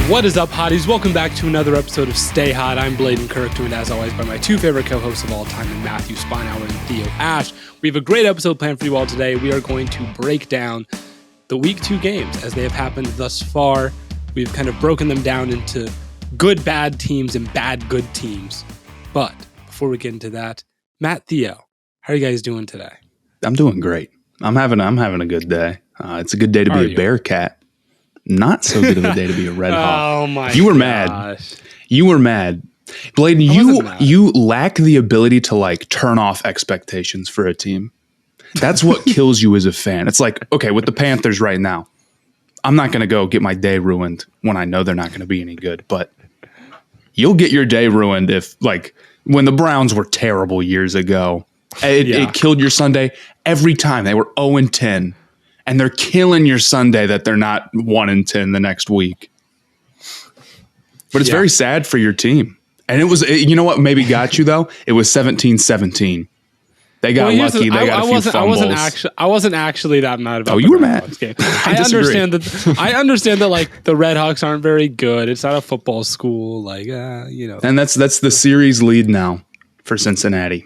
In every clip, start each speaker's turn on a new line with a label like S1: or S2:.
S1: What is up, hotties? Welcome back to another episode of Stay Hot. I'm Bladen Kirk, joined as always by my two favorite co-hosts of all time, Matthew Spinauer and Theo Ash. We have a great episode planned for you all today. We are going to break down the Week 2 games as they have happened thus far. We've kind of broken them down into good, bad teams and bad, good teams. But before we get into that, Matt, Theo, how are you guys doing today?
S2: I'm doing great. I'm having a good day. It's a good day to be a Bearcat. Not so good of a day to be a Red Hawk.
S1: Oh my!
S2: You were
S1: gosh.
S2: mad. You were mad, Bladen. You lack the ability to like turn off expectations for a team. That's what kills you as a fan. It's like, okay, with the Panthers right now, I'm not going to go get my day ruined when I know they're not going to be any good. But you'll get your day ruined if, like, when the Browns were terrible years ago, it killed your Sunday every time. They were 0-10. And they're killing your Sunday that they're not 1-10 the next week. But it's very sad for your team. And you know what maybe got you, though? It was 17-17. They got lucky. They got a few fumbles.
S1: I wasn't actually that mad about.
S2: Oh, you were mad.
S1: I understand that. I understand that. Like, the Red Hawks aren't very good. It's not a football school. Like, you know.
S2: And that's the series lead now for Cincinnati.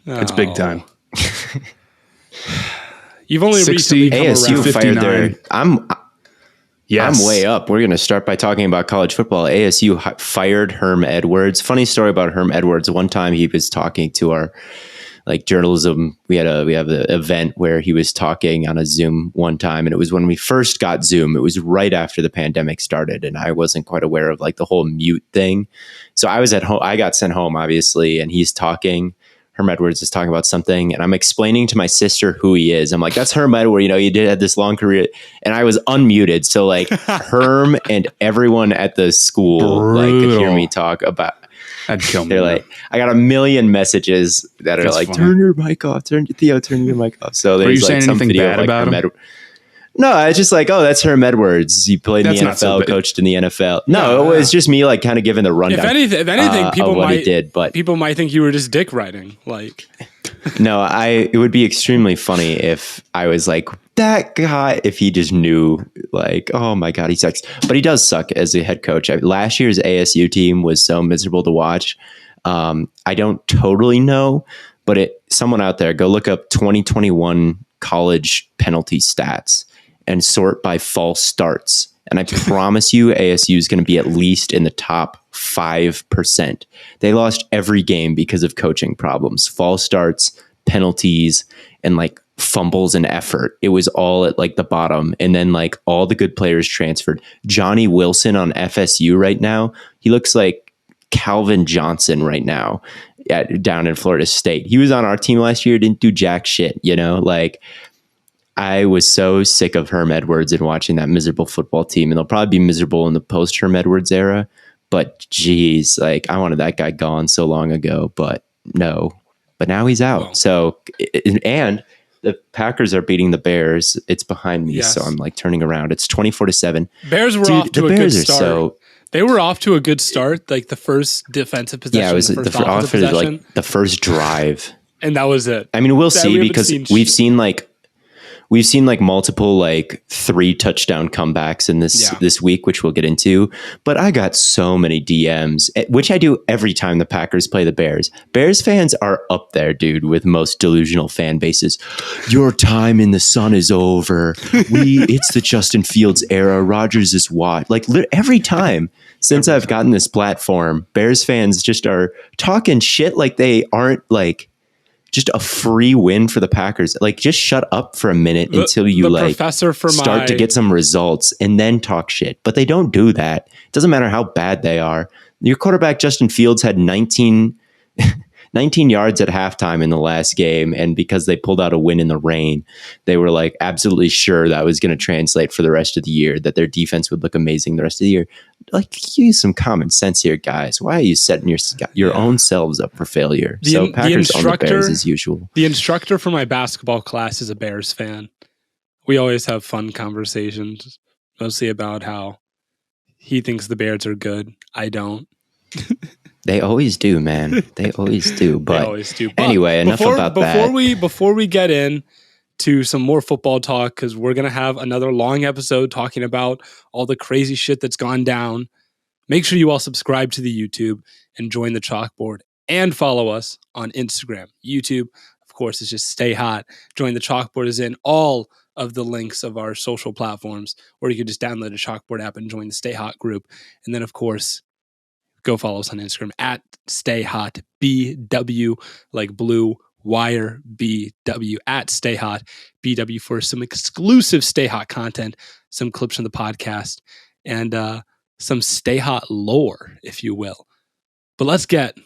S2: It's big time.
S1: You've only
S3: 60 ASU fired their. I'm way up. We're going to start by talking about college football. ASU fired Herm Edwards. Funny story about Herm Edwards. One time he was talking to our journalism. We have the event where he was talking on a Zoom one time, and it was when we first got Zoom. It was right after the pandemic started, and I wasn't quite aware of like the whole mute thing. So I was at home. I got sent home, obviously, and he's talking. Herm Edwards is talking about something, and I'm explaining to my sister who he is. I'm like, that's Herm Edwards. You know, he had this long career, and I was unmuted. So like Herm and everyone at the school like could hear me talk about.
S2: That'd kill me.
S3: They're like, I got a million messages that are like, funny. Turn your mic off. Turn your mic off. So there's
S2: you saying
S3: some
S2: anything
S3: video
S2: bad
S3: of, like,
S2: about him?
S3: No, I was just like, oh, that's Herm Edwards. He played in the NFL, coached in the NFL. No, it was just me like kind of giving the rundown.
S1: If anything, people might think you were just dick riding. Like,
S3: no, it would be extremely funny if I was like that guy. If he just knew, like, oh my god, he sucks. But he does suck as a head coach. Last year's ASU team was so miserable to watch. I don't totally know, but someone out there go look up 2021 college penalty stats and sort by false starts. And I promise you ASU is going to be at least in the top 5%. They lost every game because of coaching problems, false starts, penalties, and like fumbles and effort. It was all at like the bottom. And then like all the good players transferred. Johnny Wilson on FSU right now, he looks like Calvin Johnson right now down in Florida State. He was on our team last year, didn't do jack shit, you know, like I was so sick of Herm Edwards and watching that miserable football team, and they'll probably be miserable in the post Herm Edwards era. But geez, like I wanted that guy gone so long ago, but no. But now he's out. Well, so, and the Packers are beating the Bears. It's behind me, so I'm like turning around. It's 24-7.
S1: Bears were off to a good start. They were off to a good start, like the first defensive possession. Yeah, it was the
S3: first drive,
S1: and that was it.
S3: I mean, we'll see because we've seen like multiple like 3 touchdown comebacks in this week, which we'll get into. But I got so many DMs, which I do every time the Packers play the Bears. Bears fans are up there, dude, with most delusional fan bases. Your time in the sun is over. It's the Justin Fields era. Rodgers is what? Like every time since I've gotten this platform, Bears fans just are talking shit like they aren't like just a free win for the Packers. Like, just shut up for a minute until you start to get some results and then talk shit. But they don't do that. It doesn't matter how bad they are. Your quarterback, Justin Fields, had 19 yards at halftime in the last game. And because they pulled out a win in the rain, they were like absolutely sure that was going to translate for the rest of the year, that their defense would look amazing the rest of the year. Like, use some common sense here, guys. Why are you setting your own selves up for failure? So Packers own the Bears as usual.
S1: The instructor for my basketball class is a Bears fan. We always have fun conversations, mostly about how he thinks the Bears are good. I don't.
S3: They always do, man. They always do. But
S1: they always do.
S3: Anyway, enough about that.
S1: Before we get in to some more football talk because we're going to have another long episode talking about all the crazy shit that's gone down. Make sure you all subscribe to the YouTube and join the chalkboard and follow us on Instagram. YouTube, of course, is just Stay Hot. Join the chalkboard is in all of the links of our social platforms, or you can just download a chalkboard app and join the Stay Hot group. And then, of course, go follow us on Instagram at Stay Hot BW, like blue wire BW, at Stay Hot BW for some exclusive Stay Hot content, some clips from the podcast, and some Stay Hot lore, if you will. But let's get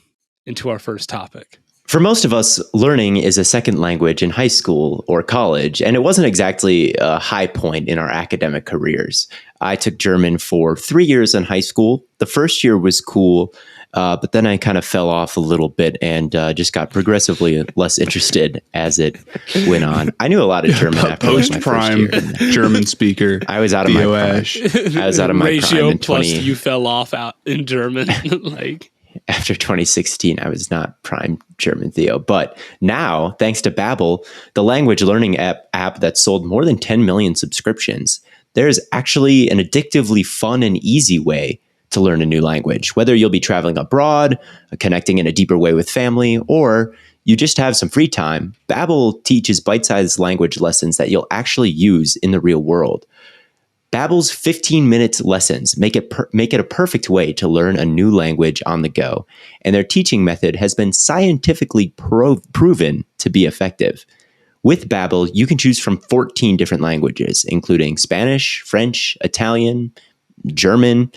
S1: into our first topic.
S3: For most of us, learning is a second language in high school or college, and it wasn't exactly a high point in our academic careers. I took German for 3 years in high school. The first year was cool, but then I kind of fell off a little bit and just got progressively less interested as it went on. I knew a lot of German after
S2: post-prime German speaker.
S3: I was out of my prime. I was out of my
S1: ratio
S3: prime in
S1: plus you fell off out in German. like
S3: After 2016, I was not prime German Theo. But now, thanks to Babbel, the language learning app that sold more than 10 million subscriptions, there's actually an addictively fun and easy way to learn a new language. Whether you'll be traveling abroad, connecting in a deeper way with family, or you just have some free time, Babbel teaches bite-sized language lessons that you'll actually use in the real world. Babbel's 15-minute lessons make it a perfect way to learn a new language on the go, and their teaching method has been scientifically proven to be effective. With Babbel, you can choose from 14 different languages, including Spanish, French, Italian, German.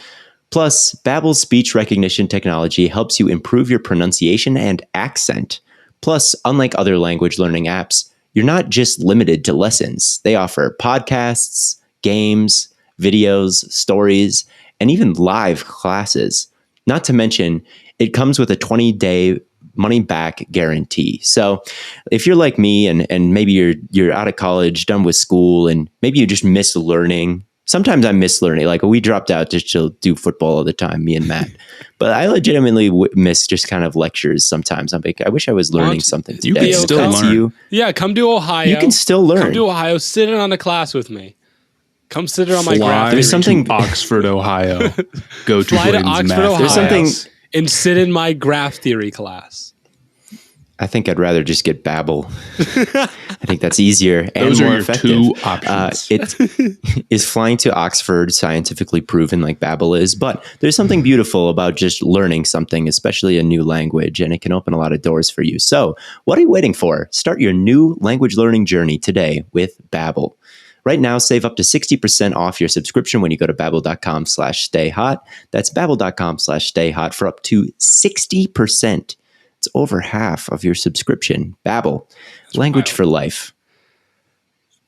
S3: Plus, Babbel's speech recognition technology helps you improve your pronunciation and accent. Plus, unlike other language learning apps, you're not just limited to lessons. They offer podcasts, games, videos, stories, and even live classes. Not to mention, it comes with a 20-day money-back guarantee. So if you're like me and maybe you're out of college, done with school, and maybe you just miss learning. Sometimes I miss learning. Like we dropped out just to do football all the time, me and Matt. But I legitimately miss just kind of lectures sometimes. I'm like, I wish I was learning something today.
S2: You can still learn.
S1: Yeah, come to Ohio.
S3: You can still learn.
S1: Come to Ohio, sit in on a class with me. Come sit on my graph.
S2: There's something to Oxford, Ohio. Go to
S1: Fly to Oxford, Ohio.
S3: There's something,
S1: and sit in my graph theory class.
S3: I think I'd rather just get Babbel. I think that's easier and
S2: Those
S3: more
S2: are your
S3: effective.
S2: two options.
S3: Is flying to Oxford scientifically proven like Babbel is, but there's something beautiful about just learning something, especially a new language, and it can open a lot of doors for you. So what are you waiting for? Start your new language learning journey today with Babbel. Right now, save up to 60% off your subscription when you go to babbel.com/stayhot. That's babbel.com/stayhot for up to 60%. It's over half of your subscription. Babbel, language for life.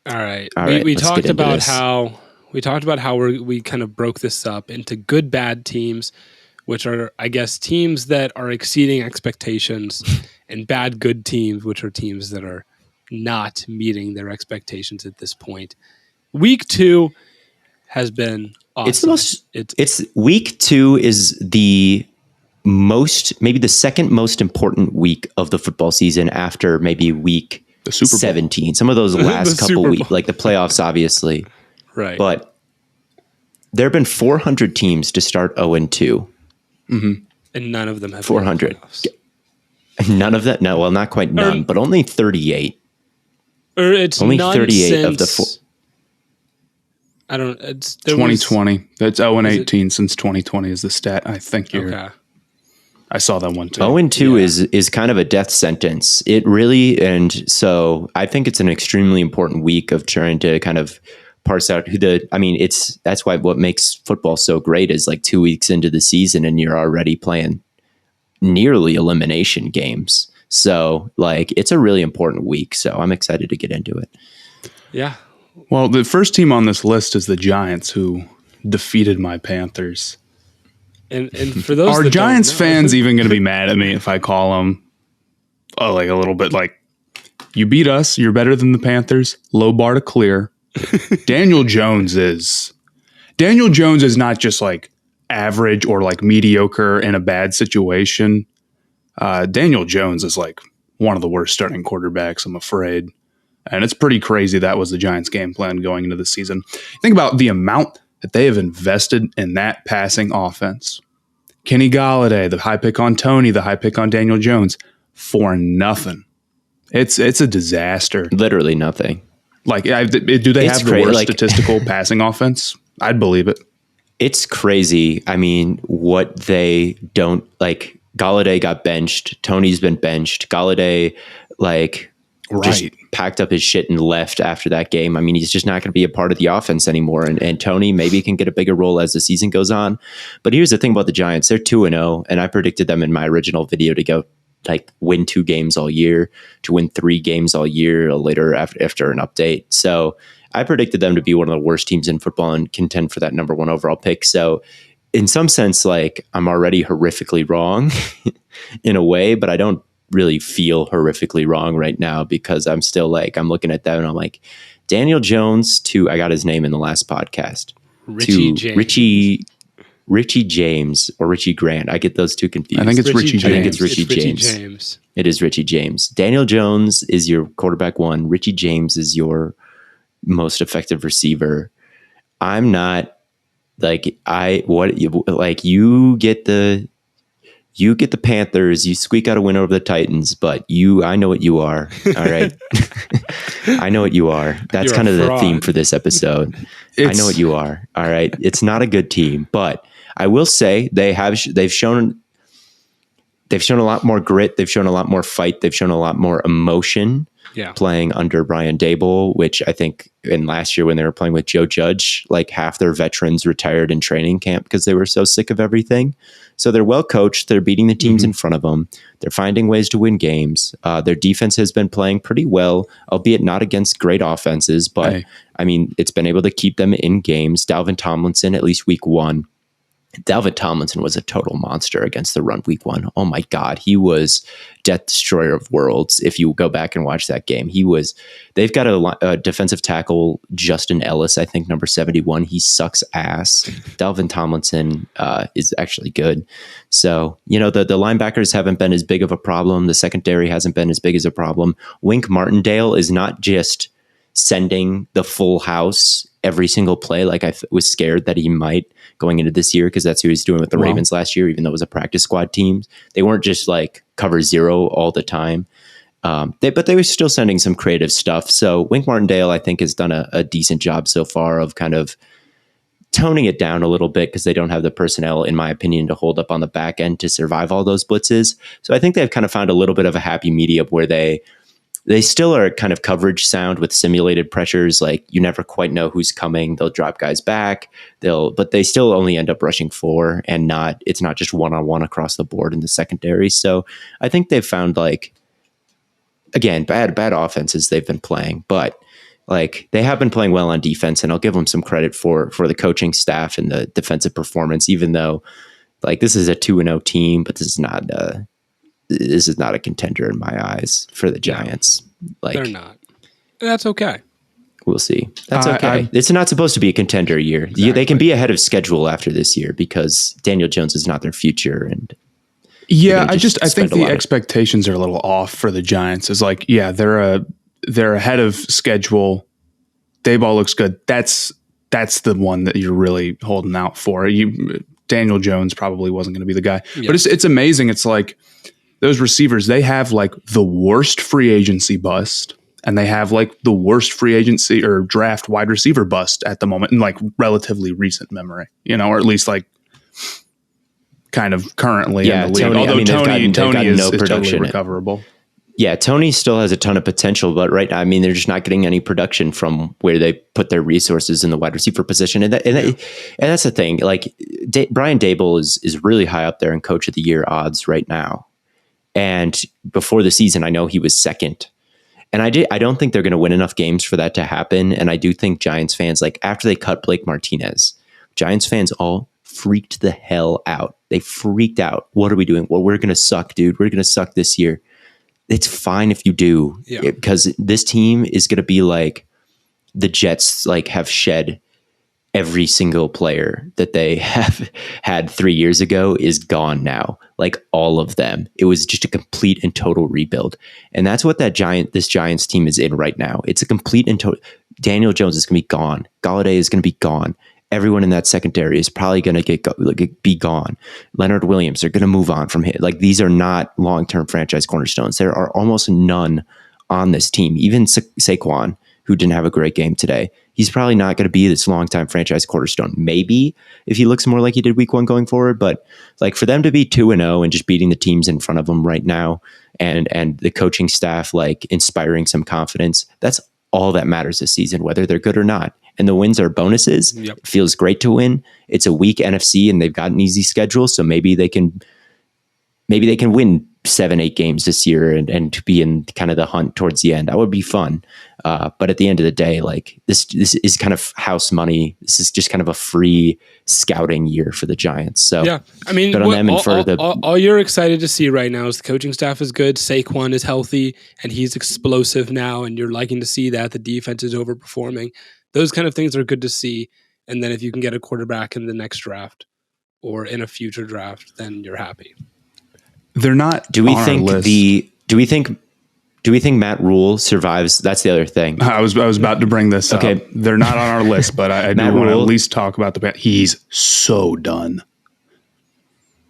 S1: All right.
S3: We
S1: talked about how we kind of broke this up into good, bad teams, which are, I guess, teams that are exceeding expectations, and bad, good teams, which are teams that are not meeting their expectations at this point. Week 2 has been awesome.
S3: It's week 2 is the maybe the second most important week of the football season after maybe week
S2: the Super Bowl.
S3: 17. Some of those last couple weeks, like the playoffs, obviously.
S1: Right.
S3: But there have been 400 teams to start 0-2.
S1: Mm-hmm. And none of them have
S3: 400. None of that. No, well, not quite none, but only 38.
S1: Or it's
S3: only 38 of the four.
S1: I don't. It's
S2: 2020. That's 0-18 since 2020 is the stat. I think you're.
S1: Okay.
S2: I saw that one too.
S3: 0-2 is kind of a death sentence. It really, and so I think it's an extremely important week of trying to kind of parse out that's why what makes football so great is like 2 weeks into the season and you're already playing nearly elimination games. So like it's a really important week. So I'm excited to get into it.
S1: Yeah.
S2: Well, the first team on this list is the Giants, who defeated my Panthers.
S1: And for those,
S2: are Giants fans even going to be mad at me if I call them like a little bit like, you beat us, you're better than the Panthers, low bar to clear. Daniel Jones is not just like average or like mediocre in a bad situation. Daniel Jones is like one of the worst starting quarterbacks, I'm afraid. And it's pretty crazy that was the Giants' game plan going into the season. Think about the amount that they have invested in that passing offense. Kenny Golladay, the high pick on Tony, the high pick on Daniel Jones, for nothing. It's a disaster.
S3: Literally nothing.
S2: Like, do they have the worst statistical passing offense? I'd believe it.
S3: It's crazy. I mean, what they don't like. Golladay got benched. Tony's been benched. Golladay, just packed up his shit and left after that game. I mean, he's just not going to be a part of the offense anymore. And Tony maybe can get a bigger role as the season goes on. But here's the thing about the Giants. They're 2-0, and I predicted them in my original video to go win 2 games all year, to win 3 games all year later after an update. So I predicted them to be one of the worst teams in football and contend for that number 1 overall pick. So in some sense, I'm already horrifically wrong in a way, but I don't really feel horrifically wrong right now because I'm still I'm looking at that and I'm like, Daniel Jones to, I got his name in the last podcast, Richie James or Richie Grant. I get those two confused.
S2: I think it's Richie James.
S3: I think it's Richie James. It is Richie James. Daniel Jones is your quarterback 1. Richie James is your most effective receiver. I'm not you get the Panthers, you squeak out a win over the Titans, but I know what you are. All right. I know what you are. That's kind of the theme for this episode. I know what you are. All right. It's not a good team, but I will say they've shown a lot more grit. They've shown a lot more fight. They've shown a lot more emotion playing under Brian Daboll, which I think in last year when they were playing with Joe Judge, half their veterans retired in training camp because they were so sick of everything. So they're well coached. They're beating the teams in front of them. They're finding ways to win games. Their defense has been playing pretty well, albeit not against great offenses, but I mean, it's been able to keep them in games. Dalvin Tomlinson, at least week 1. Dalvin Tomlinson was a total monster against the run week 1. Oh my God. He was death destroyer of worlds. If you go back and watch that game, they've got a defensive tackle, Justin Ellis, I think number 71. He sucks ass. Dalvin Tomlinson is actually good. So, the linebackers haven't been as big of a problem. The secondary hasn't been as big as a problem. Wink Martindale is not just sending the full house every single play. I was scared that he might going into this year because that's who he was doing with the Ravens last year, even though it was a practice squad team. They weren't just cover 0 all the time. But they were still sending some creative stuff. So Wink Martindale, I think, has done a decent job so far of kind of toning it down a little bit because they don't have the personnel, in my opinion, to hold up on the back end to survive all those blitzes. So I think they've kind of found a little bit of a happy medium where they still are kind of coverage sound with simulated pressures. You never quite know who's coming. They'll drop guys back. But they still only end up rushing 4 and it's not just one-on-one across the board in the secondary. So I think they've found again, bad offenses they've been playing, but they have been playing well on defense, and I'll give them some credit for the coaching staff and the defensive performance, even though this is a 2-0 team, but this is not a contender in my eyes for the Giants.
S1: They're not. That's okay.
S3: We'll see. That's okay. It's not supposed to be a contender year. Exactly. They can be ahead of schedule after this year because Daniel Jones is not their future. And
S2: I think the expectations are a little off for the Giants. It's they're ahead of schedule. Daboll looks good. That's the one that you're really holding out for. Daniel Jones probably wasn't going to be the guy, but it's amazing. It's those receivers, they have the worst free agency bust, and they have the worst free agency or draft wide receiver bust at the moment in relatively recent memory, or at least kind of currently in the league.
S3: Tony,
S2: Although Tony is
S3: no
S2: totally recoverable.
S3: Yeah, Tony still has a ton of potential, but right now, they're just not getting any production from where they put their resources in the wide receiver position. And that's the thing. Brian Daboll is really high up there in Coach of the Year odds right now. And before the season, I know he was second. And I don't think they're going to win enough games for that to happen. And I do think Giants fans, after they cut Blake Martinez, Giants fans all freaked the hell out. They freaked out. What are we doing? Well, we're going to suck, dude. We're going to suck this year. It's fine if you do, because this team is going to be the Jets, have shed every single player that they have had 3 years ago is gone now. like all of them. It was just a complete and total rebuild. And that's what this Giants team is in right now. It's a complete and total. Daniel Jones is going to be gone. Galladay is going to be gone. Everyone in that secondary is probably going to be gone. Leonard Williams are going to move on from him. Like, these are not long-term franchise cornerstones. There are almost none on this team. Even Saquon, who didn't have a great game today, he's probably not going to be this long-time franchise cornerstone. Maybe if he looks more like he did week 1 going forward, but like, for them to be 2-0 and just beating the teams in front of them right now, and the coaching staff like inspiring some confidence, that's all that matters this season, whether they're good or not. And the wins are bonuses.
S1: Yep.
S3: It feels great to win. It's a weak NFC and they've got an easy schedule. So maybe they can win 7-8 games this year and be in kind of the hunt towards the end. That would be fun. But at the end of the day, like, this is kind of house money. This is just kind of a free scouting year for the Giants. So
S1: yeah, I mean, all you're excited to see right now is the coaching staff is good. Saquon is healthy and he's explosive now, and you're liking to see that. The defense is overperforming. Those kind of things are good to see. And then if you can get a quarterback in the next draft or in a future draft, then you're happy.
S2: They're not.
S3: Do we think Matt Rule survives? That's the other thing.
S2: I was about to bring this up. They're not on our list, but I do want to at least talk about he's so done.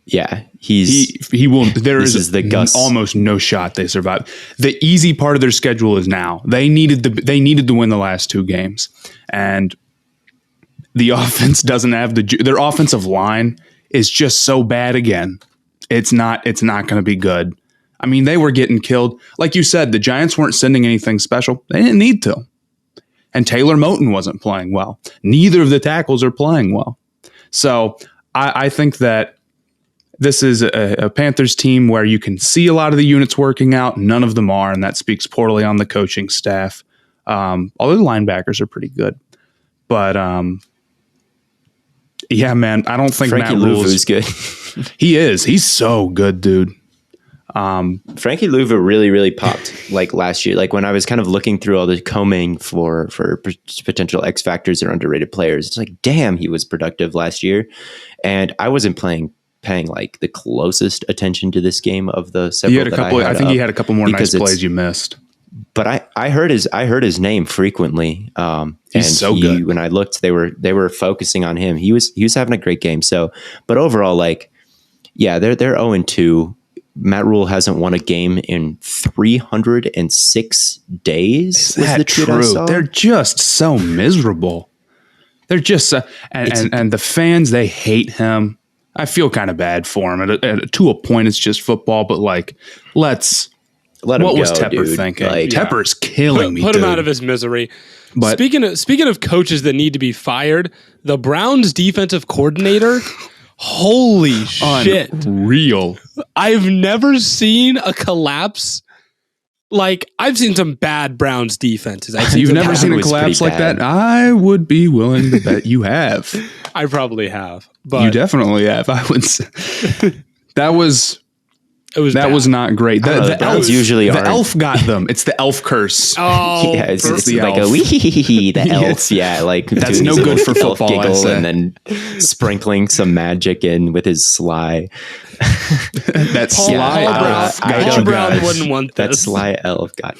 S3: Yeah,
S2: he will. There is the Gus. Almost no shot they survive. The easy part of their schedule is now. They needed to win the last 2 games, and the offense doesn't have their offensive line is just so bad again. It's not going to be good. I mean, they were getting killed. Like you said, the Giants weren't sending anything special. They didn't need to. And Taylor Moton wasn't playing well. Neither of the tackles are playing well. So I think that this is a Panthers team where you can see a lot of the units working out. None of them are, and that speaks poorly on the coaching staff. Although the linebackers are pretty good. But yeah, man, I don't think
S3: Frankie
S2: Matt Rule
S3: is good.
S2: He is. He's so good, dude.
S3: Frankie Louva really, really popped like last year. Like, when I was kind of looking through all the combing for potential X factors or underrated players, it's like, damn, he was productive last year. And I wasn't paying like the closest attention to this game of the several.
S2: He had a couple. I think he had a couple more nice plays you missed.
S3: But I heard his name frequently.
S2: He's so good.
S3: When I looked, they were focusing on him. He was having a great game. So, but overall, like, yeah, they're 0-2. Matt Rule hasn't won a game in 306 days.
S2: Is that true? They're just so miserable. They're just and the fans, they hate him. I feel kind of bad for him. To a point, it's just football, but like, let him
S3: what
S2: go,
S3: was
S2: Tepper
S3: dude.
S2: thinking?
S3: Like,
S2: Tepper's killing me.
S1: Put him
S2: dude.
S1: out of his misery.
S2: But
S1: speaking of coaches that need to be fired, the Browns defensive coordinator, holy shit,
S2: real.
S1: I've never seen a collapse. Like, I've seen some bad Browns defenses.
S2: You've never seen a collapse like that? I would be willing to bet you have.
S1: I probably have, but
S2: you definitely have. I would say that was not great. The elf
S3: usually
S2: the elf got them. It's the elf curse.
S3: Oh, yeah, it's
S2: the
S3: like
S2: elf.
S3: The elf. Yeah, like
S2: that's no good for football.
S3: Giggle and then sprinkling some magic in with his sly.
S2: That sly elf.
S1: Paul Brown wouldn't want this.
S3: That sly elf got.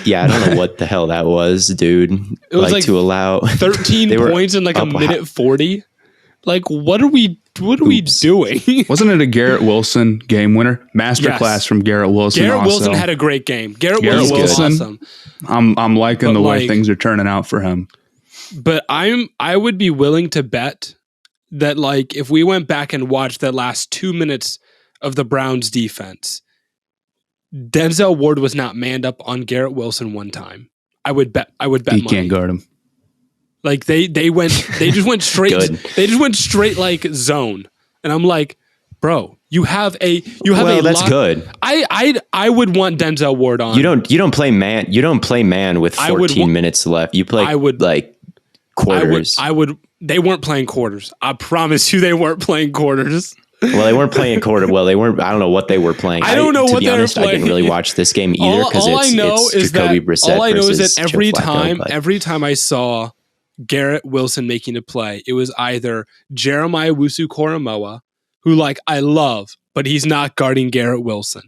S3: Yeah, I don't know what the hell that was, dude.
S1: It was like
S3: to allow
S1: 13 points in like a minute 40. Like, what are we doing?
S2: Wasn't it a Garrett Wilson game winner? Masterclass from Garrett Wilson.
S1: Garrett Wilson had a great game. Garrett Wilson was awesome.
S2: I'm liking the way things are turning out for him.
S1: But I would be willing to bet that, like, if we went back and watched the last 2 minutes of the Browns defense, Denzel Ward was not manned up on Garrett Wilson one time. I would bet
S2: he
S1: money.
S2: Can't guard him.
S1: Like, they just went straight. They just went straight like zone, and I'm like, bro, you have a
S3: that's good.
S1: I would want Denzel Ward on.
S3: You don't play man. You don't play man with 14 minutes left. You play like quarters.
S1: They weren't playing quarters. I promise you, they weren't playing quarters.
S3: Well, they weren't playing quarter. Well, they weren't. I don't know what they were playing.
S1: I don't know what they were playing.
S3: I didn't really watch this game either because
S1: all I know is that every
S3: Flacco,
S1: time I saw Garrett Wilson making a play, it was either Jeremiah Wusu-Koramoah, who like I love, but he's not guarding Garrett Wilson.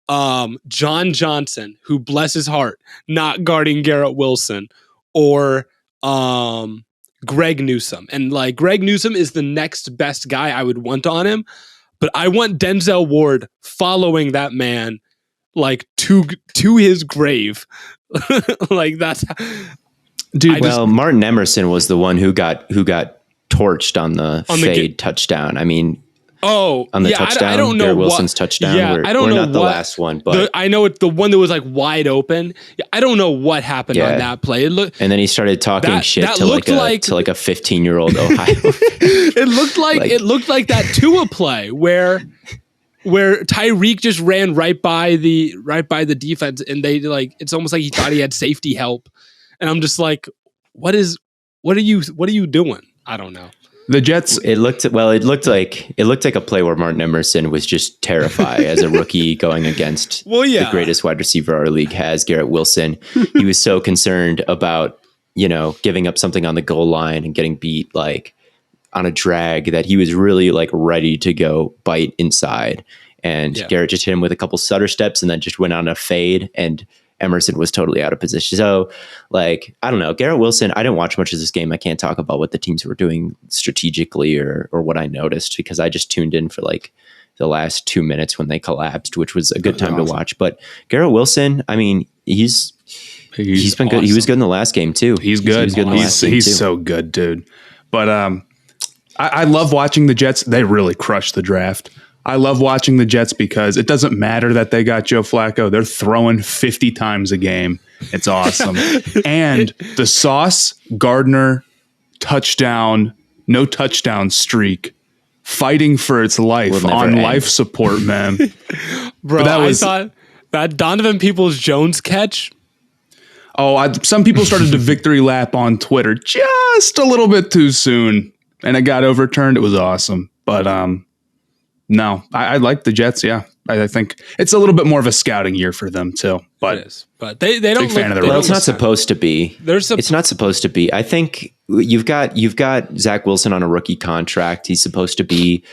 S1: John Johnson, who bless his heart, not guarding Garrett Wilson, or Greg Newsome. And like Greg Newsome is the next best guy I would want on him, but I want Denzel Ward following that man like to his grave. Like that's
S3: dude. Martin Emerson was the one who got torched on the fade touchdown. I mean, on the touchdown, I don't know Garrett Wilson's touchdown.
S1: Yeah, I don't know
S3: not the last one, but
S1: I know it's the one that was like wide open. I don't know what happened on that play.
S3: And then he started talking shit to like a 15-year-old Ohio.
S1: It looked like that Tua play where Tyreek just ran right by the defense, and they like it's almost like he thought he had safety help, and I'm just like, what are you doing? I don't know.
S2: The Jets.
S3: It looked like a play where Martin Emerson was just terrified as a rookie going against the greatest wide receiver our league has, Garrett Wilson. He was so concerned about giving up something on the goal line and getting beat like on a drag that he was really like ready to go bite inside. And Garrett just hit him with a couple stutter steps and then just went on a fade, and Emerson was totally out of position. So, like, I don't know. Garrett Wilson, I didn't watch much of this game. I can't talk about what the teams were doing strategically or what I noticed because I just tuned in for like the last 2 minutes when they collapsed, which was a good time to watch. But Garrett Wilson, I mean, he's been good. He was good in the last game too.
S2: He's good. He's so good, dude. But I love watching the Jets. They really crushed the draft. I love watching the Jets because it doesn't matter that they got Joe Flacco. They're throwing 50 times a game. It's awesome. And the Sauce Gardner touchdown, no touchdown streak, fighting for its life on life support, man.
S1: Bro, I thought that Donovan Peoples-Jones catch.
S2: Some people started to victory lap on Twitter just a little bit too soon, and it got overturned. It was awesome. But no, I like the Jets. Yeah, I think it's a little bit more of a scouting year for them too. But
S1: it is. But they don't.
S2: Big fan of the
S3: well, it's not supposed to be. It's not supposed to be. I think you've got Zach Wilson on a rookie contract. He's supposed to be,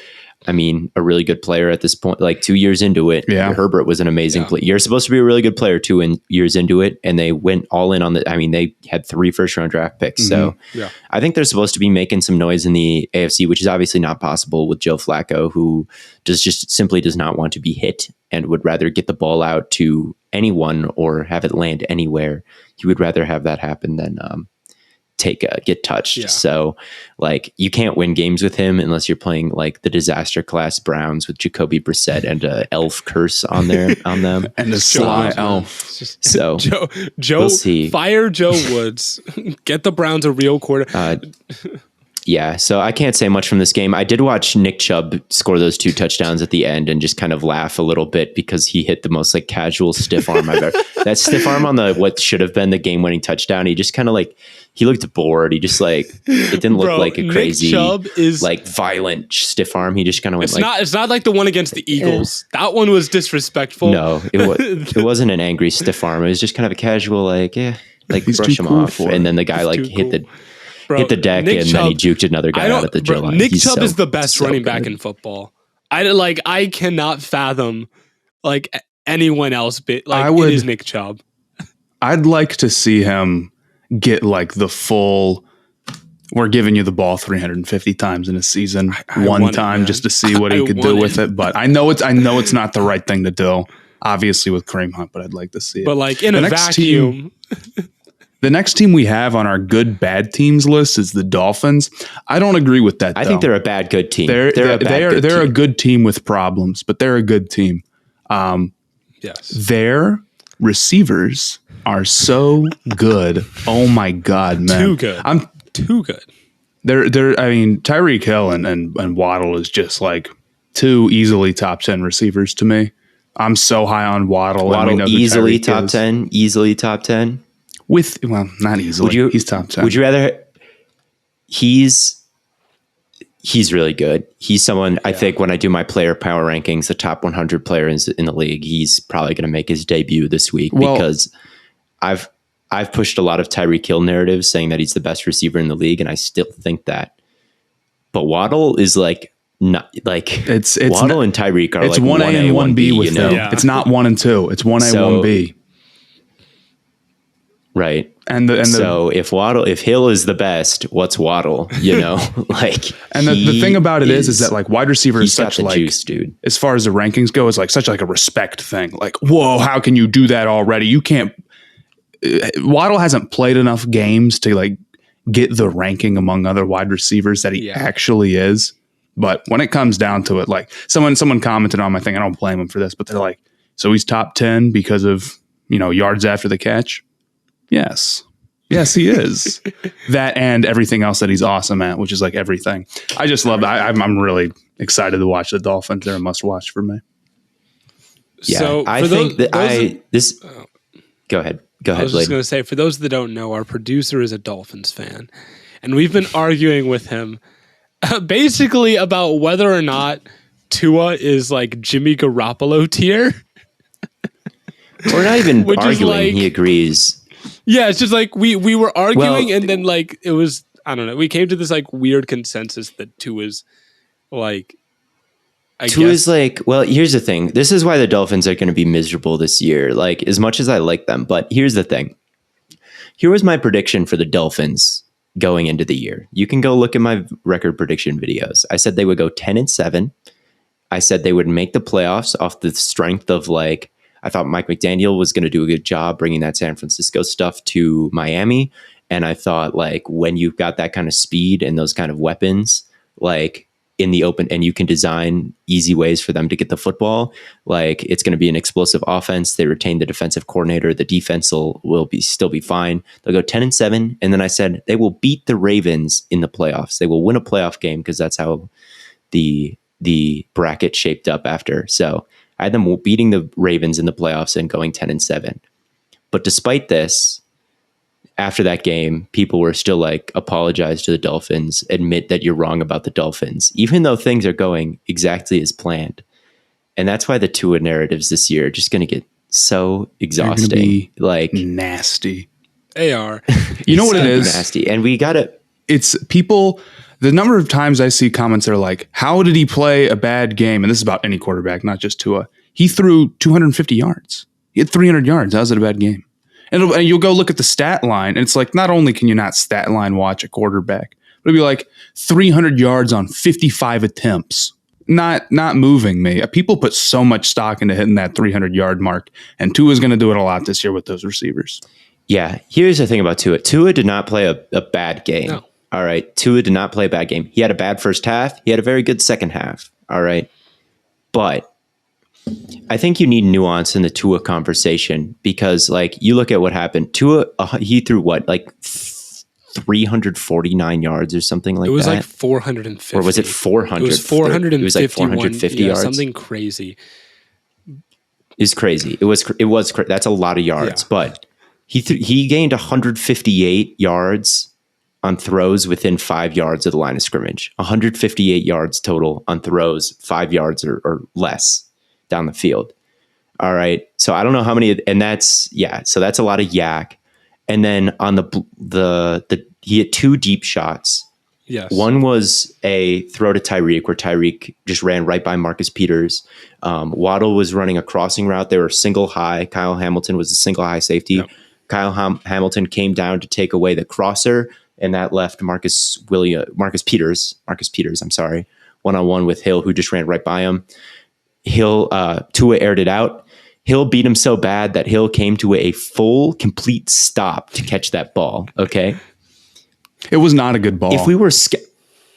S3: I mean, a really good player at this point. Like 2 years into it, Herbert was an amazing player. You're supposed to be a really good player 2 years into it, and they went all in on the. I mean, they had 3 first-round draft picks, so I think they're supposed to be making some noise in the AFC, which is obviously not possible with Joe Flacco, who just simply does not want to be hit and would rather get the ball out to anyone or have it land anywhere. He would rather have that happen than get touched. Yeah. So like you can't win games with him unless you're playing like the disaster class Browns with Jacoby Brissett and a elf curse on them
S2: and a sly elf.
S3: So
S1: Joe fire Joe Woods, get the Browns a real quarter.
S3: Yeah, so I can't say much from this game. I did watch Nick Chubb score those 2 touchdowns at the end and just kind of laugh a little bit because he hit the most like casual stiff arm I've ever. That stiff arm on the what should have been the game-winning touchdown. He just kind of like he looked bored. He just like it didn't look like a crazy
S1: Nick Chubb is
S3: like violent stiff arm. He just kind of went
S1: it's not like the one against the Eagles. That one was disrespectful.
S3: No, it wasn't an angry stiff arm. It was just kind of a casual like brush him off, and then the guy like hit the deck,
S1: Nick
S3: and
S1: Chubb,
S3: then he juked another guy out at the drill line.
S1: Nick Chubb is the best running back in football. I cannot fathom like anyone else. It is Nick Chubb.
S2: I'd like to see him get like the full. We're giving you the ball 350 times in a season, one time just to see what he could do with it. But I know it's not the right thing to do. Obviously with Kareem Hunt, but I'd like to see it.
S1: But like in a vacuum.
S2: The next team we have on our good bad teams list is the Dolphins. I don't agree with that.
S3: I think they're a bad good team.
S2: They're a good team with problems, but they're a good team.
S1: Yes,
S2: their receivers are so good. Oh my god, man!
S1: Too good. I'm too good.
S2: They're. I mean, Tyreek Hill and Waddle is just like 2 easily top 10 receivers to me. I'm so high on Waddle.
S3: Waddle easily top 10. Easily top 10.
S2: Not easily. He's top 10.
S3: Would you rather? He's really good. He's someone I think when I do my player power rankings, the top 100 players in the league, he's probably going to make his debut this week because I've pushed a lot of Tyreek Hill narratives saying that he's the best receiver in the league, and I still think that. But Waddle is like not like
S2: It's
S3: Waddle and Tyreek are
S2: it's
S3: like
S2: 1A and 1B with them.
S1: Yeah.
S2: It's not 1 and 2. It's 1A,
S3: So-
S2: 1B.
S3: Right.
S2: And
S3: So if Hill is the best, what's Waddle? You know, like,
S2: and the thing about it is that like wide receiver is
S3: he's got
S2: such
S3: the
S2: like
S3: juice, dude.
S2: as far as the rankings go, it's like such like a respect thing. Like, whoa, how can you do that already? You can't. Waddle hasn't played enough games to like get the ranking among other wide receivers that he actually is. But when it comes down to it, like someone commented on my thing, I don't blame him for this, but they're like, so he's top 10 because of, yards after the catch. Yes, he is. That and everything else that he's awesome at, which is like everything. I just love that. I'm really excited to watch the Dolphins. They're a must watch for me.
S3: Yeah,
S1: So
S3: I think Go ahead. Go ahead,
S1: I was just going to say, for those that don't know, our producer is a Dolphins fan, and we've been arguing with him basically about whether or not Tua is like Jimmy Garoppolo tier.
S3: We're not even
S1: Which is
S3: arguing.
S1: like-
S3: He agrees.
S1: Yeah, it's just like we were arguing,
S3: Well-
S1: and then like it was, I don't know, we came to this like weird consensus that Tua's like,
S3: Tua's like, well, here's the thing. This is why the Dolphins are going to be miserable this year. Like, as much as I like them, but here's the thing. Here was my prediction for the Dolphins going into the year. You can go look at my record prediction videos. I said they would go 10-7. I said they would make the playoffs off the strength of like, I thought Mike McDaniel was going to do a good job bringing that San Francisco stuff to Miami. And I thought like when you've got that kind of speed and those kind of weapons, like in the open, and you can design easy ways for them to get the football, like it's going to be an explosive offense. They retain the defensive coordinator. The defense will still be fine. They'll go 10-7. And then I said they will beat the Ravens in the playoffs. They will win a playoff game because that's how the bracket shaped up after. So I had them beating the Ravens in the playoffs and going 10-7. But despite this, after that game, people were still like, apologize to the Dolphins, admit that you're wrong about the Dolphins, even though things are going exactly as planned. And that's why the Tua narratives this year are just going to get so exhausting. Like
S2: nasty.
S1: they are.
S2: You know what it is?
S3: Nasty. And we got to...
S2: It's people... The number of times I see comments that are like, how did he play a bad game? And this is about any quarterback, not just Tua. He threw 250 yards. He had 300 yards. How's it a bad game? And you'll go look at the stat line, and it's like, not only can you not stat line watch a quarterback, but it'll be like 300 yards on 55 attempts. Not moving me. People put so much stock into hitting that 300 yard mark, and Tua's going to do it a lot this year with those receivers.
S3: Yeah, here's the thing about Tua. Tua did not play a bad game.
S1: No.
S3: All right, Tua did not play a bad game. He had a bad first half. He had a very good second half. All right, but I think you need nuance in the Tua conversation because, like, you look at what happened. Tua, he threw what, like 349 yards or something like that?
S1: It was like 450.
S3: Or was it 400?
S1: It was 451.
S3: It was like 450 yards.
S1: Something crazy.
S3: It's crazy. It was. That's a lot of yards.
S1: Yeah.
S3: But he gained 158 yards on throws within 5 yards of the line of scrimmage. 158 yards total on throws 5 yards or less down the field. All right. So I don't know how many, and that's, yeah. So that's a lot of yak. And then on the he had 2 deep shots.
S1: Yes.
S3: One was a throw to Tyreek where Tyreek just ran right by Marcus Peters. Waddle was running a crossing route. They were single high. Kyle Hamilton was a single high safety.
S1: Yep.
S3: Kyle Hamilton came down to take away the crosser, and that left Marcus Peters, I'm sorry, one-on-one with Hill, who just ran right by him. Tua aired it out. Hill beat him so bad that Hill came to a full, complete stop to catch that ball. Okay.
S2: It was not a good ball.
S3: If we were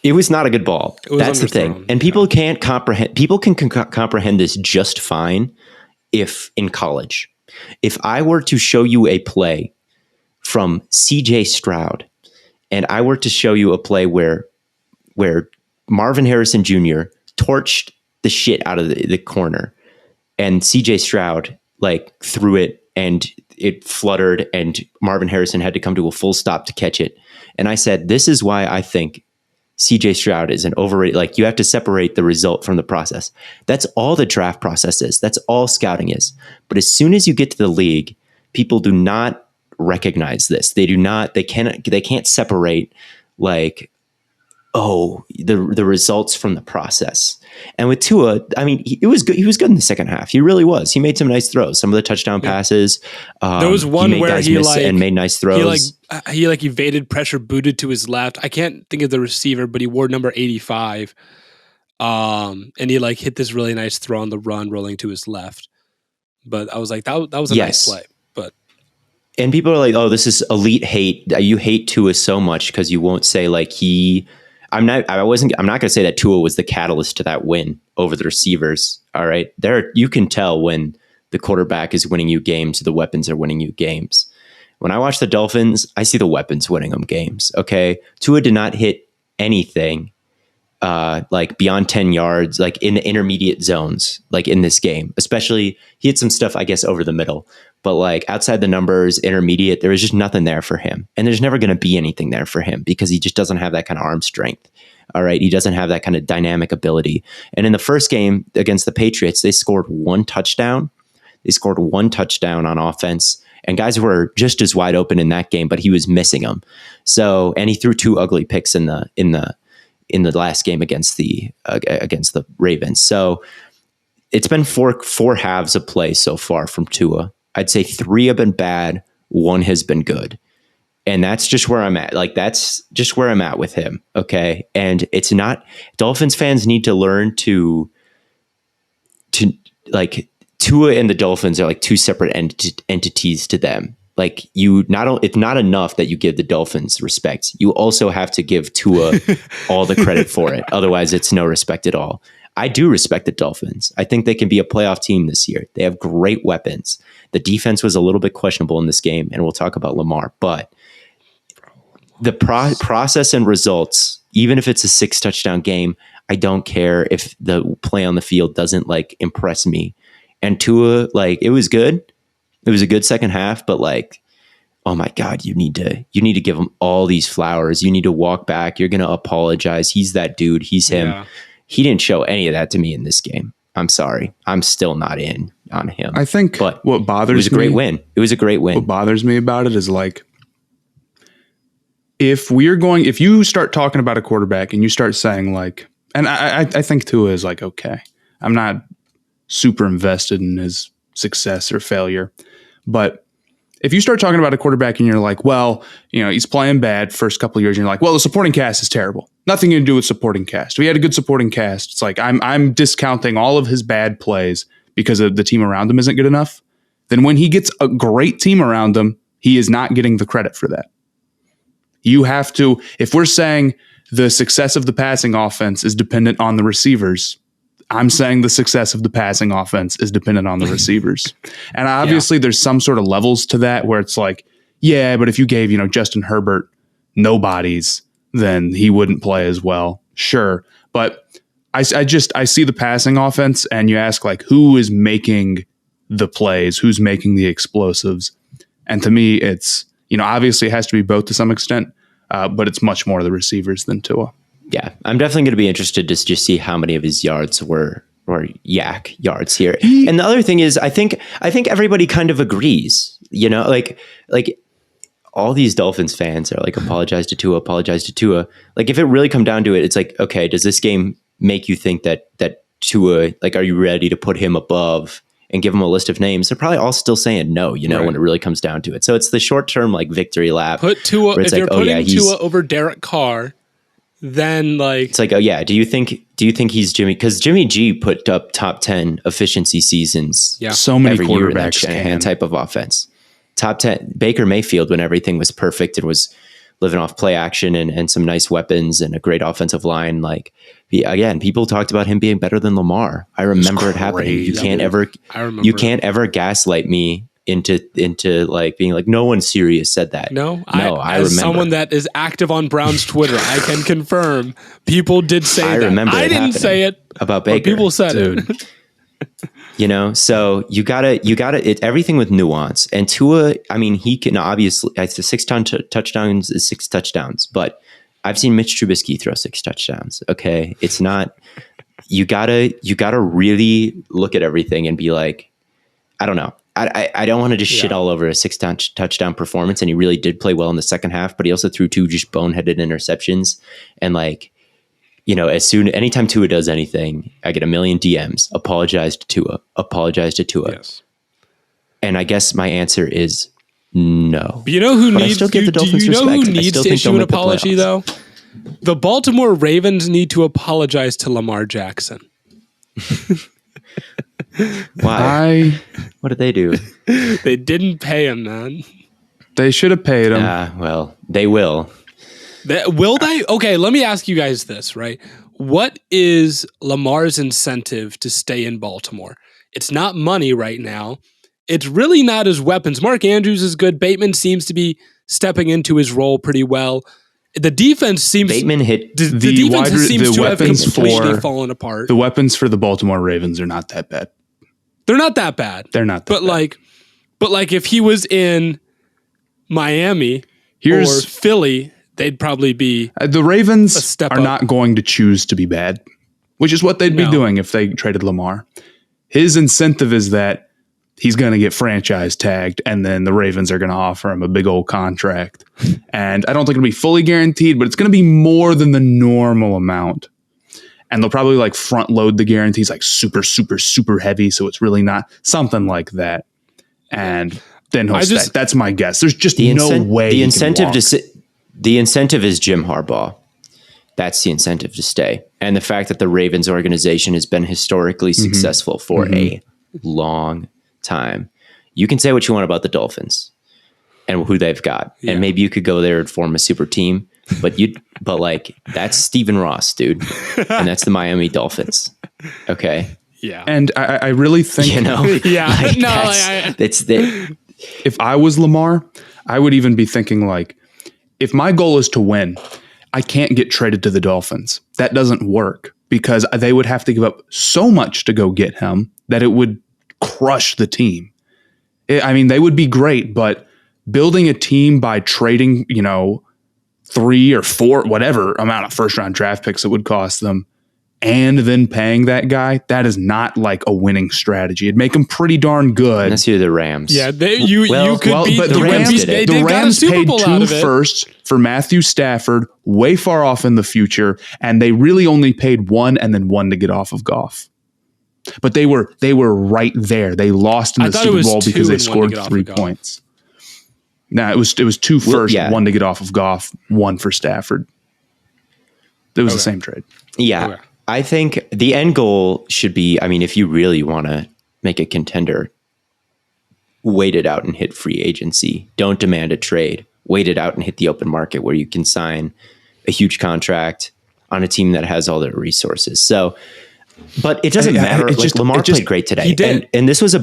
S3: it was not a good ball. That's the thing.
S1: underthrown,
S3: And people can't comprehend, people can comprehend this just fine if in college. If I were to show you a play from CJ Stroud, and I were to show you a play where Marvin Harrison Jr. torched the shit out of the corner, and CJ Stroud like threw it and it fluttered and Marvin Harrison had to come to a full stop to catch it. And I said, this is why I think CJ Stroud is an overrated, like you have to separate the result from the process. That's all the draft process is. That's all scouting is. But as soon as you get to the league, people do not recognize this. They can't separate like the results from the process. And with Tua, I mean, it was good. He was good in the second half. He really was. He made some nice throws. Some of the touchdown passes.
S1: There was one where he
S3: made nice throws.
S1: He evaded pressure, booted to his left. I can't think of the receiver, but he wore number 85. And he hit this really nice throw on the run, rolling to his left. But I was like, that was a nice play.
S3: And people are like, oh, this is elite hate. You hate Tua so much because you won't say I'm not going to say that Tua was the catalyst to that win over the receivers. All right. You can tell when the quarterback is winning you games, the weapons are winning you games. When I watch the Dolphins, I see the weapons winning them games. Okay. Tua did not hit anything beyond 10 yards, in the intermediate zones, in this game. Especially, he had some stuff, I guess, over the middle. But outside the numbers, intermediate, there was just nothing there for him. And there's never going to be anything there for him because he just doesn't have that kind of arm strength. All right. He doesn't have that kind of dynamic ability. And in the first game against the Patriots, they scored one touchdown. They scored one touchdown on offense. And guys were just as wide open in that game, but he was missing them. So, and he threw two ugly picks in the last game against the Ravens. So it's been four halves of play so far from Tua. I'd say 3 have been bad. 1 has been good. And that's just where I'm at. That's just where I'm at with him. Okay. And it's not, Dolphins fans need to learn to Tua and the Dolphins are two separate entities to them. It's not enough that you give the Dolphins respect. You also have to give Tua all the credit for it. Otherwise, it's no respect at all. I do respect the Dolphins. I think they can be a playoff team this year. They have great weapons. The defense was a little bit questionable in this game, and we'll talk about Lamar. But the process and results, even if it's a 6-touchdown game, I don't care if the play on the field doesn't impress me. And Tua, it was good. It was a good second half, but oh my God, you need to give him all these flowers. You need to walk back. You're going to apologize. He's that dude. He's him. Yeah. He didn't show any of that to me in this game. I'm sorry. I'm still not in on him.
S2: I think what bothers me...
S3: It was a great win. It was a great win.
S2: What bothers me about it is if you start talking about a quarterback and you start saying and I think Tua is okay. I'm not super invested in his success or failure. But if you start talking about a quarterback and you're well, he's playing bad first couple of years, and you're well, the supporting cast is terrible. Nothing to do with supporting cast. We had a good supporting cast. It's I'm discounting all of his bad plays because of the team around him isn't good enough. Then when he gets a great team around him, he is not getting the credit for that. You have to, if we're saying the success of the passing offense is dependent on the receivers, I'm saying the success of the passing offense is dependent on the receivers. And obviously there's some sort of levels to that where it's but if you gave, Justin Herbert nobodies, then he wouldn't play as well. Sure. But I see the passing offense and you ask who is making the plays, who's making the explosives. And to me, it's, obviously it has to be both to some extent, but it's much more the receivers than Tua.
S3: Yeah, I'm definitely going to be interested to just see how many of his yards were yak yards here. And the other thing is, I think everybody kind of agrees. All these Dolphins fans are apologize to Tua. If it really come down to it, it's okay, does this game make you think that Tua, are you ready to put him above and give him a list of names? They're probably all still saying no, right, when it really comes down to it. So it's the short term victory lap.
S1: Put Tua, if you're putting Tua over Derek Carr, then it's
S3: oh yeah, do you think he's Jimmy? Because Jimmy G put up top 10 efficiency seasons.
S2: Yeah, so many
S3: every year in that
S2: quarterbacks
S3: Shanahan type of offense. Top 10 Baker Mayfield when everything was perfect and was living off play action and some nice weapons and a great offensive line. Again, people talked about him being better than Lamar. I remember it happening. You can't ever gaslight me into being no one serious said that.
S1: No, I remember. As someone that is active on Brown's Twitter, I can confirm people did say that.
S3: Remember
S1: I didn't say it
S3: about Baker.
S1: People said it.
S3: So you gotta everything with nuance. And Tua, I mean, he can obviously, it's the 6 touchdowns is 6 touchdowns, but I've seen Mitch Trubisky throw 6 touchdowns. Okay. It's not, you gotta really look at everything and be I don't know. I don't want to just shit all over a 6 touchdown performance. And he really did play well in the second half, but he also threw 2 just boneheaded interceptions. And anytime Tua does anything, I get a million DMs. Apologize to Tua. Apologize to Tua.
S1: Yes.
S3: And I guess my answer is no.
S1: But you know who
S3: But I
S1: needs?
S3: still give the
S1: Do
S3: Dolphins
S1: you know
S3: respect.
S1: who
S3: I
S1: needs
S3: still
S1: to
S3: think
S1: issue
S3: they'll
S1: an
S3: make the
S1: apology
S3: playoffs.
S1: though? The Baltimore Ravens need to apologize to Lamar Jackson.
S3: Why? What did they do?
S1: They didn't pay him, man.
S2: They should have paid him.
S3: Well, they will.
S1: Will they? Okay, let me ask you guys this, right? What is Lamar's incentive to stay in Baltimore? It's not money right now. It's really not his weapons. Mark Andrews is good. Bateman seems to be stepping into his role pretty well. The defense seems
S3: Bateman hit
S1: the defense seems to have completely fallen apart.
S2: The weapons for the Baltimore Ravens are not that bad.
S1: They're not that bad.
S2: They're not that bad.
S1: But if he was in Miami or Philly, they'd probably be
S2: the Ravens
S1: a step
S2: are
S1: up.
S2: not going to choose to be bad, which is what they'd be doing if they traded Lamar. His incentive is that he's going to get franchise tagged, and then the Ravens are going to offer him a big old contract. And I don't think it'll be fully guaranteed, but it's going to be more than the normal amount. And they'll probably front load the guarantees super, super, super heavy. So it's really not something like that. And then he'll stay. That's my guess. There's just no way.
S3: The incentive is Jim Harbaugh. That's the incentive to stay. And the fact that the Ravens organization has been historically successful for a long time. You can say what you want about the Dolphins and who they've got. Yeah. And maybe you could go there and form a super team, but that's Stephen Ross, dude. And that's the Miami Dolphins. Okay.
S2: Yeah. And I really think, if I was Lamar, I would even be thinking if my goal is to win, I can't get traded to the Dolphins. That doesn't work because they would have to give up so much to go get him that it would crush the team. They would be great, but building a team by trading, 3 or 4, whatever amount of first round draft picks it would cost them, and then paying that guy, that is not a winning strategy. It'd make them pretty darn good.
S3: Unless you're the Rams.
S1: Yeah, you could beat
S3: the Rams.
S2: The Rams paid 2 firsts for Matthew Stafford, way far off in the future, and they really only paid 1 and then 1 to get off of Goff. But they were right there. They lost in the Super Bowl because they scored 3 points. No, it was 2 first, 1 to get off of Goff, 1 for Stafford. It was the same trade.
S3: Yeah. Okay. I think the end goal should be, if you really want to make a contender, wait it out and hit free agency. Don't demand a trade. Wait it out and hit the open market where you can sign a huge contract on a team that has all their resources. So, but it doesn't matter. Lamar played great today.
S1: He did.
S3: And this was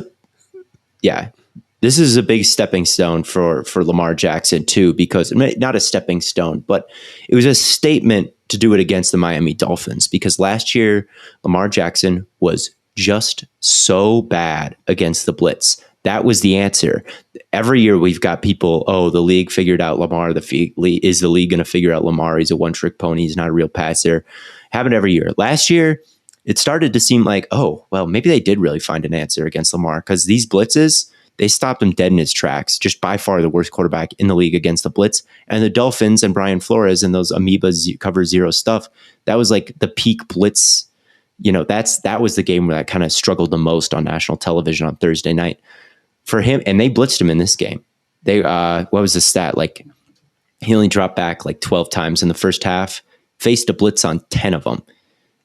S3: this is a big stepping stone for Lamar Jackson too, because not a stepping stone, but it was a statement to do it against the Miami Dolphins, because last year Lamar Jackson was just so bad against the blitz. That was the answer. Every year we've got people, the league figured out Lamar. Is the league going to figure out Lamar? He's a one-trick pony. He's not a real passer. Happened every year. Last year, it started to seem like, maybe they did really find an answer against Lamar, because these blitzes, they stopped him dead in his tracks. Just by far the worst quarterback in the league against the blitz. And the Dolphins and Brian Flores and those amoebas cover zero stuff, that was the peak blitz. That was the game where I kind of struggled the most on national television on Thursday night for him. And they blitzed him in this game. They, what was the stat? He only dropped back 12 times in the first half, faced a blitz on 10 of them.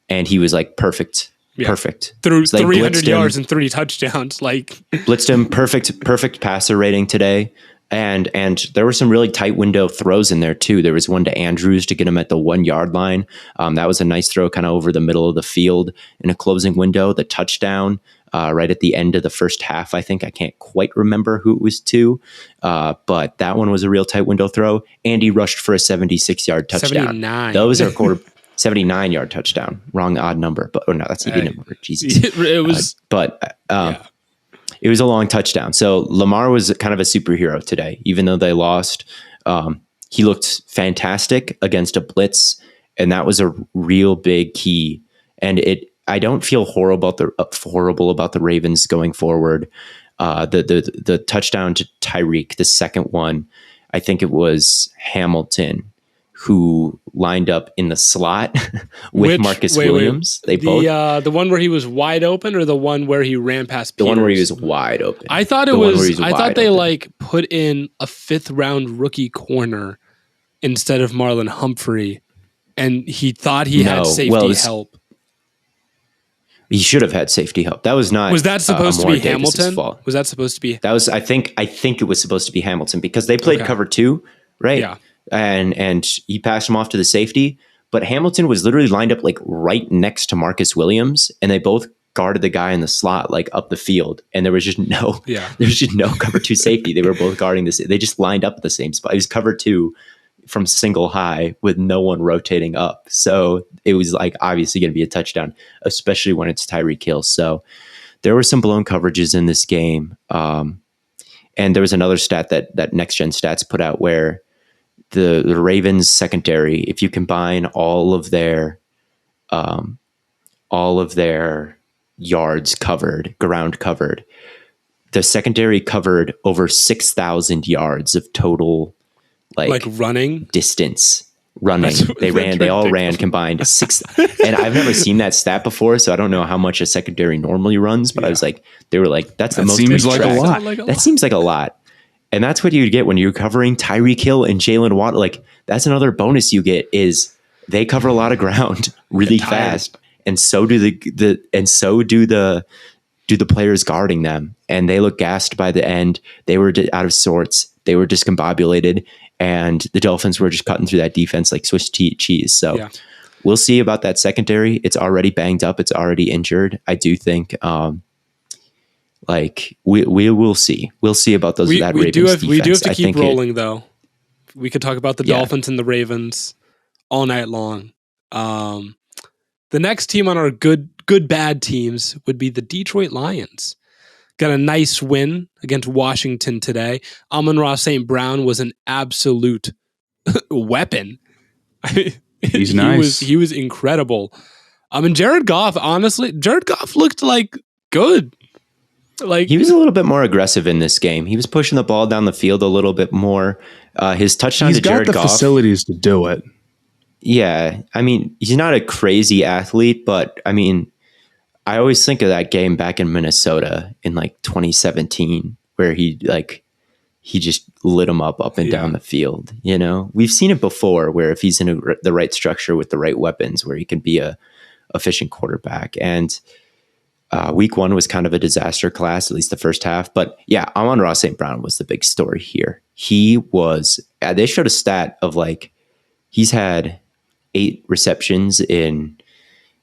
S3: And he was perfect. Yeah. Perfect.
S1: Threw 300 yards and 3 touchdowns.
S3: Blitzed him. Perfect passer rating today. And there were some really tight window throws in there too. There was one to Andrews to get him at the 1 yard line. That was a nice throw kind of over the middle of the field in a closing window. The touchdown right at the end of the first half, I think. I can't quite remember who it was to. But that one was a real tight window throw. And he rushed for a 76-yard touchdown.
S1: 79.
S3: Those are 79-yard touchdown. Wrong odd number, but no, that's the number. Jesus,
S1: it was.
S3: It was a long touchdown. So Lamar was kind of a superhero today, even though they lost. He looked fantastic against a blitz, and that was a real big key. And I don't feel horrible about the Ravens going forward. The touchdown to Tyreek, the second one, I think it was Hamilton who lined up in the slot with Marcus Williams. They both
S1: the one where he was wide open, or the one where he ran past Peters?
S3: The one where he was wide open.
S1: I thought it was. I thought they like put in a 5th round rookie corner instead of Marlon Humphrey, and he thought he had safety help.
S3: He should have had safety help. That was not.
S1: Was that supposed to be Hamilton? Fault. Was that supposed to be?
S3: That was. I think it was supposed to be Hamilton because they played cover 2, right?
S1: Yeah.
S3: And he passed him off to the safety, but Hamilton was literally lined up like right next to Marcus Williams, and they both guarded the guy in the slot like up the field, and there was just no cover 2 safety. They were both guarding this. They just lined up at the same spot. It was cover 2 from single high with no one rotating up, so it was like obviously going to be a touchdown, especially when it's Tyreek Hill. So there were some blown coverages in this game, and there was another stat that Next Gen Stats put out where the Ravens secondary, if you combine all of their yards covered, ground covered, the secondary covered over 6,000 yards of total like
S1: running
S3: distance. They all ran combined 6. And I've never seen that stat before, so I don't know how much a secondary normally runs, but I was like, they were like, that's the most.
S2: Seems like a lot.
S3: That seems like a lot. And that's what you get when you're covering Tyreek Hill and Jalen Waddle. Like that's another bonus you get is they cover a lot of ground really fast, and so do the players guarding them, and they look gassed by the end. They were out of sorts. They were discombobulated, and the Dolphins were just cutting through that defense like Swiss cheese. So we'll see about that secondary. It's already banged up. It's already injured. I do think. Like we will see. We'll see about those. Ravens defense.
S1: We do have to keep rolling though. We could talk about the Dolphins and the Ravens all night long. The next team on our good bad teams would be the Detroit Lions. Got a nice win against Washington today. Amon-Ra St. Brown was an absolute weapon.
S2: He's nice.
S1: He was incredible. And Jared Goff looked like good. Like
S3: he was a little bit more aggressive in this game. He was pushing the ball down the field a little bit more. His touchdown to Jared Goff.
S2: He's got the facilities to do it.
S3: Yeah. I mean, he's not a crazy athlete, but I mean, I always think of that game back in Minnesota in like 2017 where he just lit him up and down the field. You know, we've seen it before where if he's in the right structure with the right weapons, where he can be a efficient quarterback. And week 1 was kind of a disaster class, at least the first half. But yeah, Amon-Ra St. Brown was the big story here. He was, they showed a stat of like, he's had 8 receptions in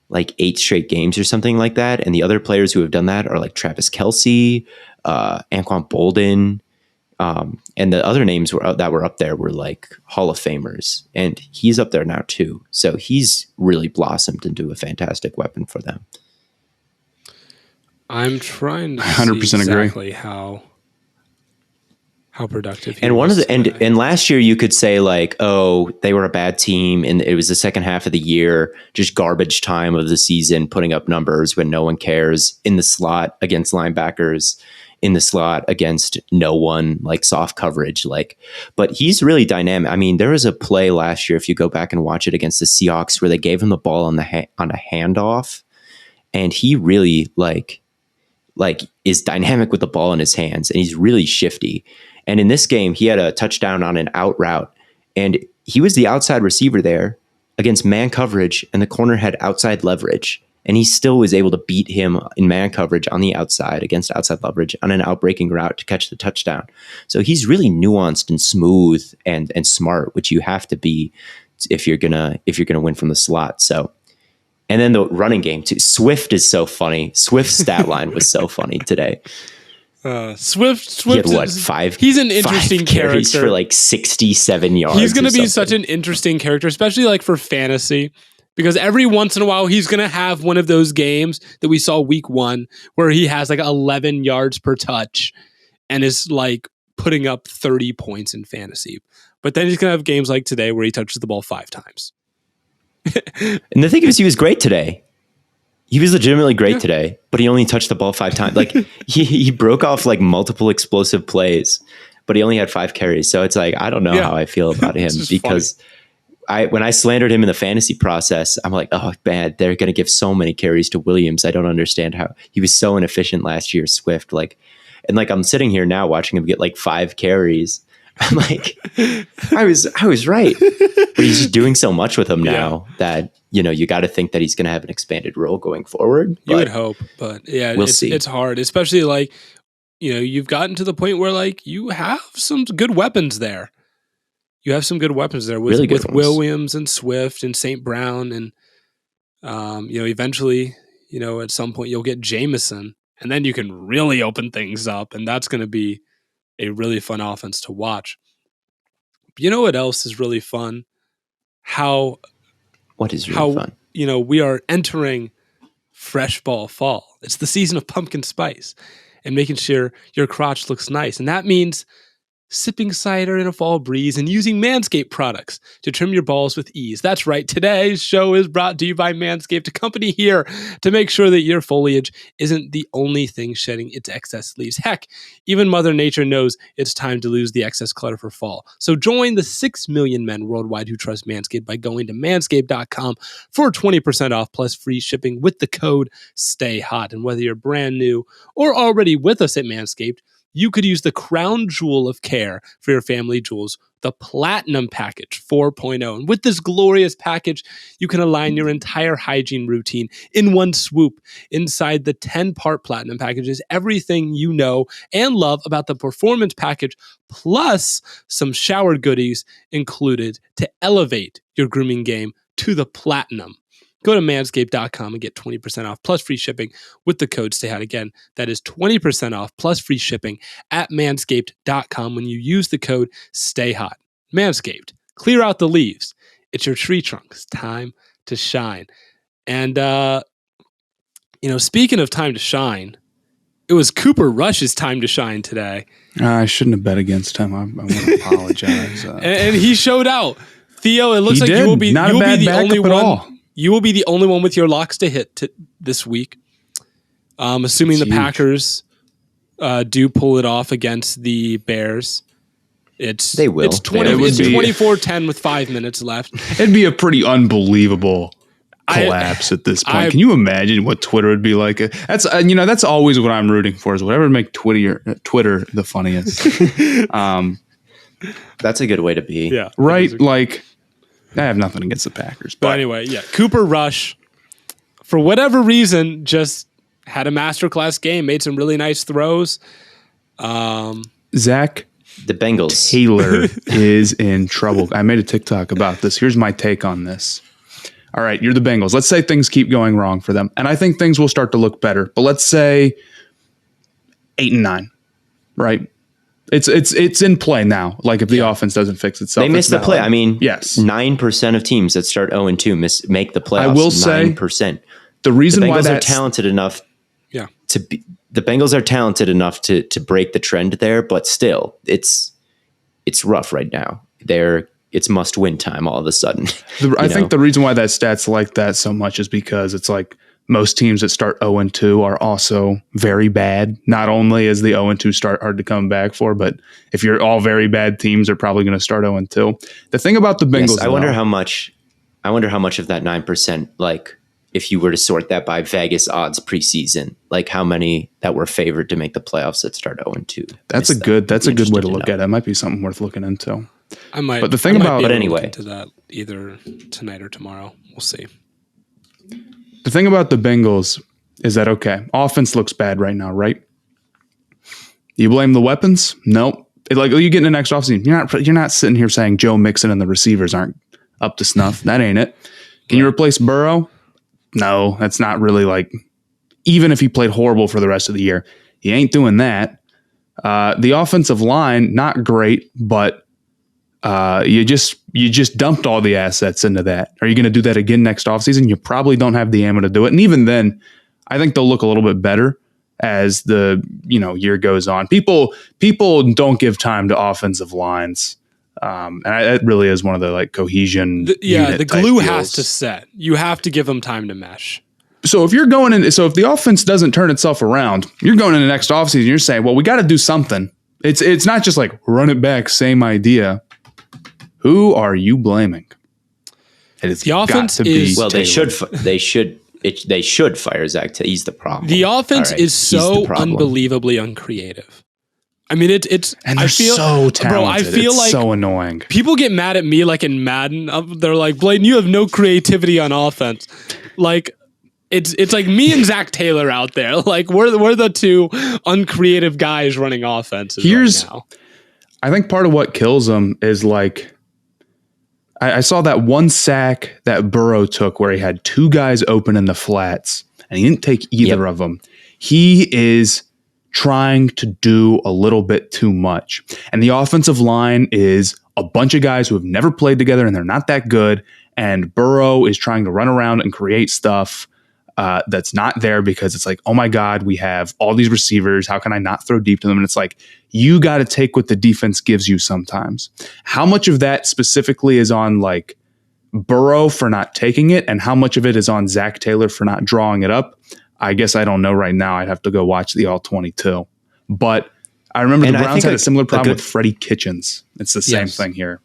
S3: like 8 straight games or something like that. And the other players who have done that are like Travis Kelce, Anquan Bolden, and the other names that were up there were like Hall of Famers. And he's up there now too. So he's really blossomed into a fantastic weapon for them.
S1: I'm trying to
S2: 100%
S1: see exactly
S2: agree.
S1: how productive he
S3: and
S1: was.
S3: And last year you could say like, oh, they were a bad team and it was the second half of the year, just garbage time of the season, putting up numbers when no one cares, in the slot against linebackers, in the slot against no one, like soft coverage, but he's really dynamic. I mean, there was a play last year, if you go back and watch it, against the Seahawks where they gave him the ball on a handoff, and he really like is dynamic with the ball in his hands, and he's really shifty. And in this game, he had a touchdown on an out route, and he was the outside receiver there against man coverage, and the corner had outside leverage, and he still was able to beat him in man coverage on the outside against outside leverage on an outbreaking route to catch the touchdown. So he's really nuanced and smooth and smart, which you have to be if you're gonna win from the slot. So. And then the running game too. Swift is so funny. Swift's stat line was so funny today.
S1: Swift
S3: he had what, 5?
S1: He's an interesting
S3: carries
S1: character
S3: for like 67 yards.
S1: He's going to be such an interesting character, especially like for fantasy, because every once in a while he's going to have one of those games that we saw week 1 where he has like 11 yards per touch and is like putting up 30 points in fantasy. But then he's going to have games like today where he touches the ball 5 times.
S3: And the thing is, he was great today. He was legitimately great today, but he only touched the ball 5 times. Like he broke off like multiple explosive plays, but he only had 5 carries. So it's like, I don't know how I feel about him, because when I slandered him in the fantasy process, I'm like, oh man, they're going to give so many carries to Williams. I don't understand how he was so inefficient last year, Swift. And I'm sitting here now watching him get 5 carries. I'm like, I was right, but he's just doing so much with them now that you got to think that he's going to have an expanded role going forward.
S1: You would hope, but yeah,
S3: we'll see.
S1: It's hard, especially you've gotten to the point where you have some good weapons there. You have some good weapons there with Williams and Swift and St. Brown, and eventually, at some point you'll get Jameson, and then you can really open things up, and that's going to be a really fun offense to watch. But you know what else is really fun?
S3: What is really fun?
S1: We are entering fresh fall. It's the season of pumpkin spice and making sure your crotch looks nice. And that means sipping cider in a fall breeze and using Manscaped products to trim your balls with ease. That's right. Today's show is brought to you by Manscaped, a company here to make sure that your foliage isn't the only thing shedding its excess leaves. Heck, even Mother Nature knows it's time to lose the excess clutter for fall. So join the 6 million men worldwide who trust Manscaped by going to manscaped.com for 20% off plus free shipping with the code STAYHOT. And whether you're brand new or already with us at Manscaped, you could use the crown jewel of care for your family jewels, the Platinum Package 4.0. And with this glorious package, you can align your entire hygiene routine in one swoop. Inside the 10-part Platinum Package is everything you know and love about the Performance Package, plus some shower goodies included to elevate your grooming game to the platinum. Go to manscaped.com and get 20% off plus free shipping with the code STAYHOT. Again, that is 20% off plus free shipping at manscaped.com when you use the code STAYHOT. Manscaped, clear out the leaves. It's your tree trunk. It's time to shine. And, speaking of time to shine, it was Cooper Rush's time to shine today.
S2: I shouldn't have bet against him. I want to apologize.
S1: And he showed out. Theo, it looks like
S2: you will be the only one.
S1: You will be the only one with your locks to hit this week. Assuming the Packers do pull it off against the Bears.
S3: They will.
S1: It's 24-10 with 5 minutes left.
S2: It'd be a pretty unbelievable collapse at this point. Can you imagine what Twitter would be like? That's always what I'm rooting for, is whatever to make Twitter the funniest.
S3: That's a good way to be.
S1: Yeah.
S2: Right? I have nothing against the Packers.
S1: But anyway, yeah. Cooper Rush, for whatever reason, just had a masterclass game, made some really nice throws.
S2: Zach,
S3: the Bengals.
S2: Taylor is in trouble. I made a TikTok about this. Here's my take on this. All right, you're the Bengals. Let's say things keep going wrong for them. And I think things will start to look better. But let's say 8-9, right? It's in play now. If the offense doesn't fix itself,
S3: they miss the play. I mean,
S2: yes,
S3: 9% of teams that start 0-2 make the playoffs.
S2: I will say
S3: 9%.
S2: The reason why
S3: they're talented enough, the Bengals are talented enough to break the trend there, but still, it's rough right now. It's must win time all of a sudden.
S2: I think the reason why that stat's like that so much is because it's most teams that start 0-2 are also very bad. Not only is the 0-2 start hard to come back for, but if you're all very bad teams, they're probably going to start 0-2. The thing about the Bengals,
S3: I wonder how much of that 9%, if you were to sort that by Vegas odds preseason, how many that were favored to make the playoffs that start 0-2.
S2: That's a good way to look at it. It might be something worth looking into.
S1: I might.
S2: But the thing about,
S3: but anyway,
S1: into that either tonight or tomorrow. We'll see.
S2: The thing about the Bengals is that, offense looks bad right now, right? You blame the weapons? No. You get in the next offseason, you're not sitting here saying Joe Mixon and the receivers aren't up to snuff. That ain't it. Can you replace Burrow? No, that's not really even if he played horrible for the rest of the year, you ain't doing that. The offensive line, not great, but you just dumped all the assets into that. Are you going to do that again next offseason? You probably don't have the ammo to do it. And even then, I think they'll look a little bit better as the year goes on. People don't give time to offensive lines. And it really is one of the cohesion.
S1: The glue has to set. You have to give them time to mesh.
S2: So if you're going in, if the offense doesn't turn itself around, you're going in the next offseason, you're saying, well, we got to do something. It's not just run it back, same idea. Who are you blaming? It is
S1: The offense
S2: got to be
S1: is-
S3: Well, they
S2: Taylor.
S3: should fire Zach. He's the problem.
S1: The offense
S3: All right,
S1: is
S3: he's the
S1: so
S3: problem.
S1: unbelievably uncreative. I mean, it's
S2: And they're so talented.
S1: bro. I feel
S2: it's
S1: like
S2: so annoying.
S1: people get mad at me, like in Madden. They're like, Bladen, you have no creativity on offense. Like, it's like me and Zach Taylor out there. Like, we're the two uncreative guys running offenses right now.
S2: I think part of what kills them is like, I saw that one sack that Burrow took where he had two guys open in the flats and he didn't take either of them. He is trying to do a little bit too much. And the offensive line is a bunch of guys who have never played together and they're not that good. And Burrow is trying to run around and create stuff that's not there because it's like, oh my God, we have all these receivers. How can I not throw deep to them? And it's like, you got to take what the defense gives you sometimes. How much of that specifically is on like Burrow for not taking it and how much of it is on Zach Taylor for not drawing it up? I guess I don't know right now. I'd have to go watch the all 22. But I remember the Browns had a similar problem with Freddie Kitchens. It's the same thing here.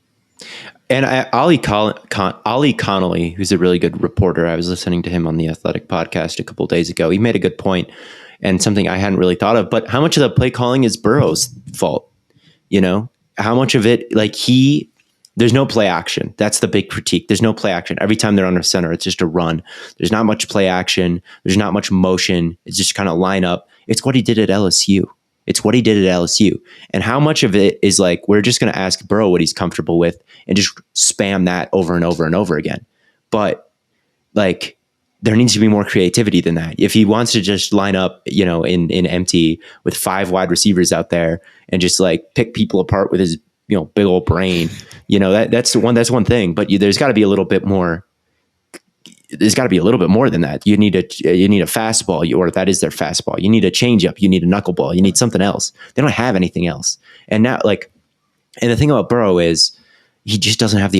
S3: And Ollie Connolly, who's a really good reporter, I was listening to him on the Athletic podcast a couple of days ago. He made a good point and something I hadn't really thought of. But how much of the play calling is Burrow's fault? You know, how much of it, like there's no play action. That's the big critique. There's no play action. Every time they're under center, it's just a run. There's not much play action. There's not much motion. It's just kind of line up. It's what he did at LSU. And how much of it is like, we're just going to ask Burrow what he's comfortable with and just spam that over and over and over again. But like, there needs to be more creativity than that. If he wants to just line up, you know, in empty with 5 wide receivers out there and just like pick people apart with his, you know, big old brain, you know, that's one thing, but there's got to be a little bit more. There's got to be a little bit more than that. You need a fastball, or that is their fastball. You need a changeup. You need a knuckleball. You need something else. They don't have anything else. And now, like, and the thing about Burrow is he just doesn't have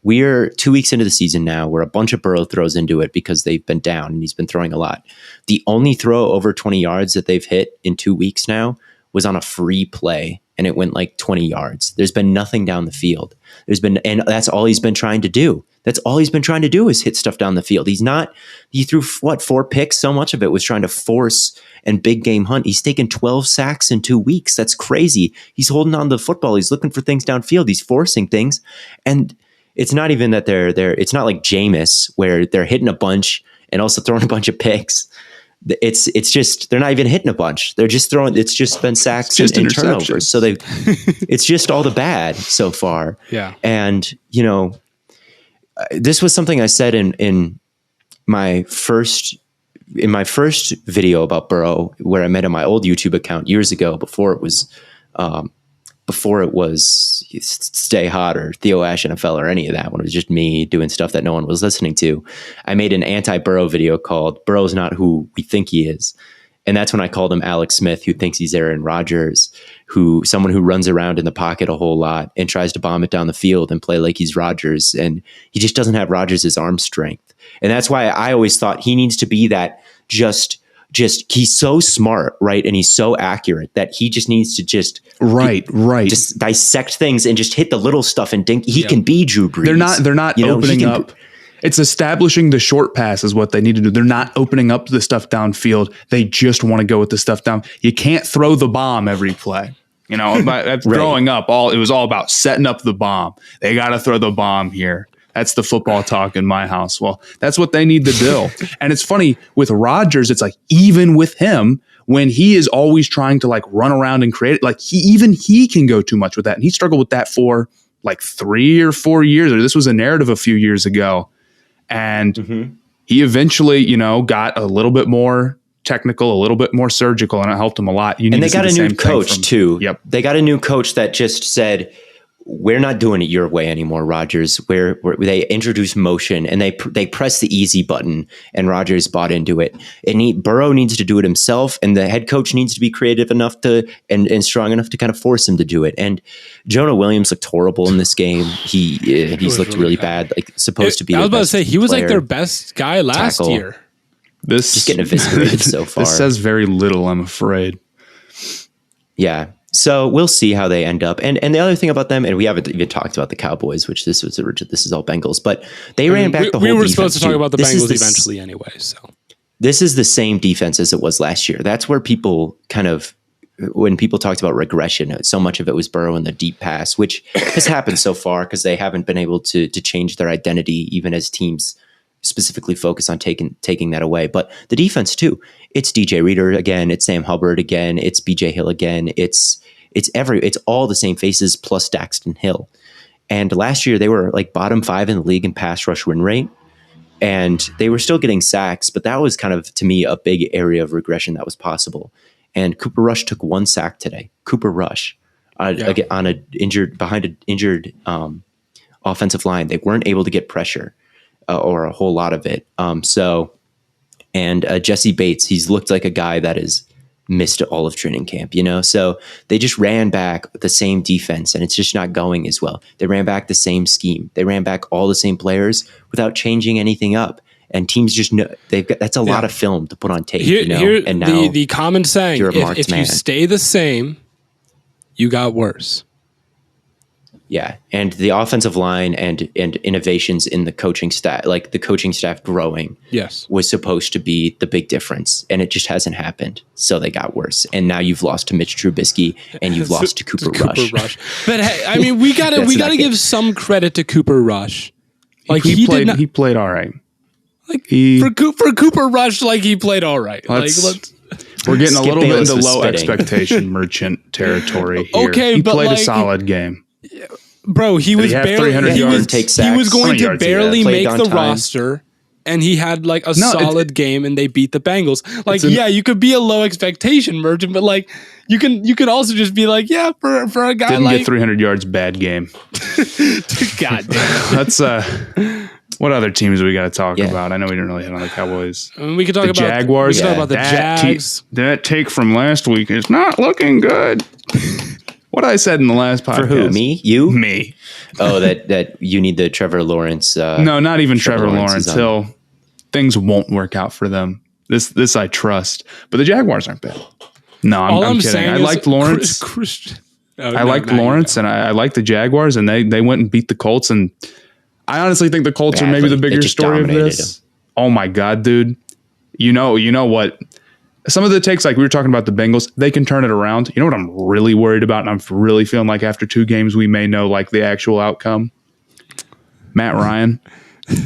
S3: we're 2 weeks into the season now where a bunch of Burrow throws into it because they've been down and he's been throwing a lot. The only throw over 20 yards that they've hit in 2 weeks now was on a free play. And it went like 20 yards. There's been nothing down the field. And that's all he's been trying to do. That's all he's been trying to do is hit stuff down the field. He threw 4 picks? So much of it was trying to force and big game hunt. He's taken 12 sacks in 2 weeks. That's crazy. He's holding on to the football. He's looking for things downfield. He's forcing things. And it's not even that it's not like Jameis where they're hitting a bunch and also throwing a bunch of picks. It's just, they're not even hitting a bunch. They're just throwing, it's just been sacks and turnovers. So it's just all the bad so far.
S1: Yeah.
S3: And, you know, this was something I said in my first video about Burrow, where I met on my old YouTube account years ago before it was Stay Hot or Theo Ash NFL or any of that, when it was just me doing stuff that no one was listening to. I made an anti-Burrow video called Burrow's Not Who We Think He Is. And that's when I called him Alex Smith, who thinks he's Aaron Rodgers, someone who runs around in the pocket a whole lot and tries to bomb it down the field and play like he's Rodgers. And he just doesn't have Rodgers' arm strength. And that's why I always thought he needs to be that just he's so smart, right? And he's so accurate that he just needs to just dissect things and just hit the little stuff and dink. He can be Drew Brees.
S2: They're not opening up. It's establishing the short pass is what they need to do. They're not opening up the stuff downfield. They just want to go with the stuff down. You can't throw the bomb every play. You know, growing up, it was all about setting up the bomb. They got to throw the bomb here. That's the football talk in my house. Well, that's what they need to do. And it's funny with Rodgers, it's like, even with him, when he is always trying to like run around and create it, like he can go too much with that. And he struggled with that for like 3 or 4 years. Or this was a narrative a few years ago. And he eventually, you know, got a little bit more technical, a little bit more surgical, and it helped him a lot.
S3: And they got a new coach too. Yep. They got a new coach that just said, we're not doing it your way anymore, Rodgers. Where they introduced motion and they press the easy button, and Rodgers bought into it. Burrow needs to do it himself, and the head coach needs to be creative enough and strong enough to kind of force him to do it. And Jonah Williams looked horrible in this game. He's looked really bad. Like supposed to be.
S1: I was about to say he was like their best guy last year.
S3: Just getting eviscerated so far.
S2: This says very little, I'm afraid.
S3: Yeah. So we'll see how they end up. And the other thing about them, and we haven't even talked about the Cowboys, which this is all Bengals, but they ran back the whole defense.
S1: We were supposed to talk about the Bengals
S3: eventually
S1: anyway. So
S3: this is the same defense as it was last year. That's where people when people talked about regression, so much of it was Burrow and the deep pass, which has happened so far because they haven't been able to change their identity, even as teams specifically focus on taking that away. But the defense too, it's DJ Reader again, it's Sam Hubbard again, it's BJ Hill again, it's all the same faces plus Daxton Hill. And last year they were like bottom 5 in the league in pass rush win rate, and they were still getting sacks, but that was kind of, to me, a big area of regression that was possible. And Cooper Rush took 1 sack today. Cooper Rush behind an injured offensive line. They weren't able to get pressure or a whole lot of it. Jesse Bates, he's looked like a guy that has missed all of training camp, So they just ran back the same defense, and it's just not going as well. They ran back the same scheme. They ran back all the same players without changing anything up. And teams just know that's a lot of film to put on tape, And now
S1: the common saying: if you stay the same, you got worse.
S3: Yeah, and the offensive line and innovations in the coaching staff, like the coaching staff growing, was supposed to be the big difference, and it just hasn't happened. So they got worse, and now you've lost to Mitch Trubisky and you've lost to Cooper Rush.
S1: But hey, I mean, we gotta give some credit to Cooper Rush. Like
S2: he played all right.
S1: Like for Cooper Rush, like he played all right.
S2: We're getting a little bit into low expectation merchant territory here.
S1: Okay,
S2: he
S1: but
S2: played a solid game.
S1: Bro, he was barely
S2: 300 yards,
S1: he was going to barely make the roster, and he had like a solid game, and they beat the Bengals. Like, you could be a low expectation merchant, but like you could also just be like, for a guy
S2: didn't get 300 yards, bad game.
S1: God damn.
S2: That's what other teams we got to talk about? I know we didn't really hit on the Cowboys.
S1: We could talk about
S2: Jaguars.
S1: We could talk about the Jags.
S2: That take from last week is not looking good. What I said in the last podcast.
S3: For who? Me? You?
S2: Me.
S3: Oh, that you need the Trevor Lawrence.
S2: No, not even Trevor Lawrence. Things won't work out for them. This I trust. But the Jaguars aren't bad. No, I'm kidding. I liked Lawrence. I liked Lawrence, and I liked the Jaguars, and they went and beat the Colts. And I honestly think the Colts are maybe the bigger story of this. Oh my God, dude. You know what? Some of the takes, like we were talking about the Bengals, they can turn it around. You know what I'm really worried about, and I'm really feeling like after 2 games we may know like the actual outcome? Matt Ryan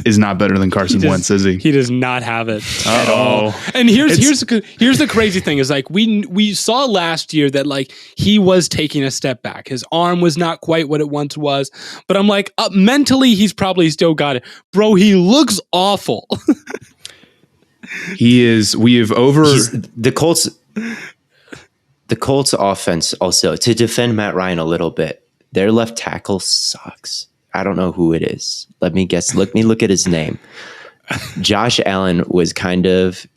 S2: is not better than Carson Wentz, is he?
S1: He does not have it at all. And here's the crazy thing is like we saw last year that like he was taking a step back. His arm was not quite what it once was, but I'm like mentally he's probably still got it. Bro, he looks awful.
S2: He is. We have
S3: the Colts. The Colts offense also, to defend Matt Ryan a little bit, their left tackle sucks. I don't know who it is. Let me guess. Let me look at his name. Josh Allen was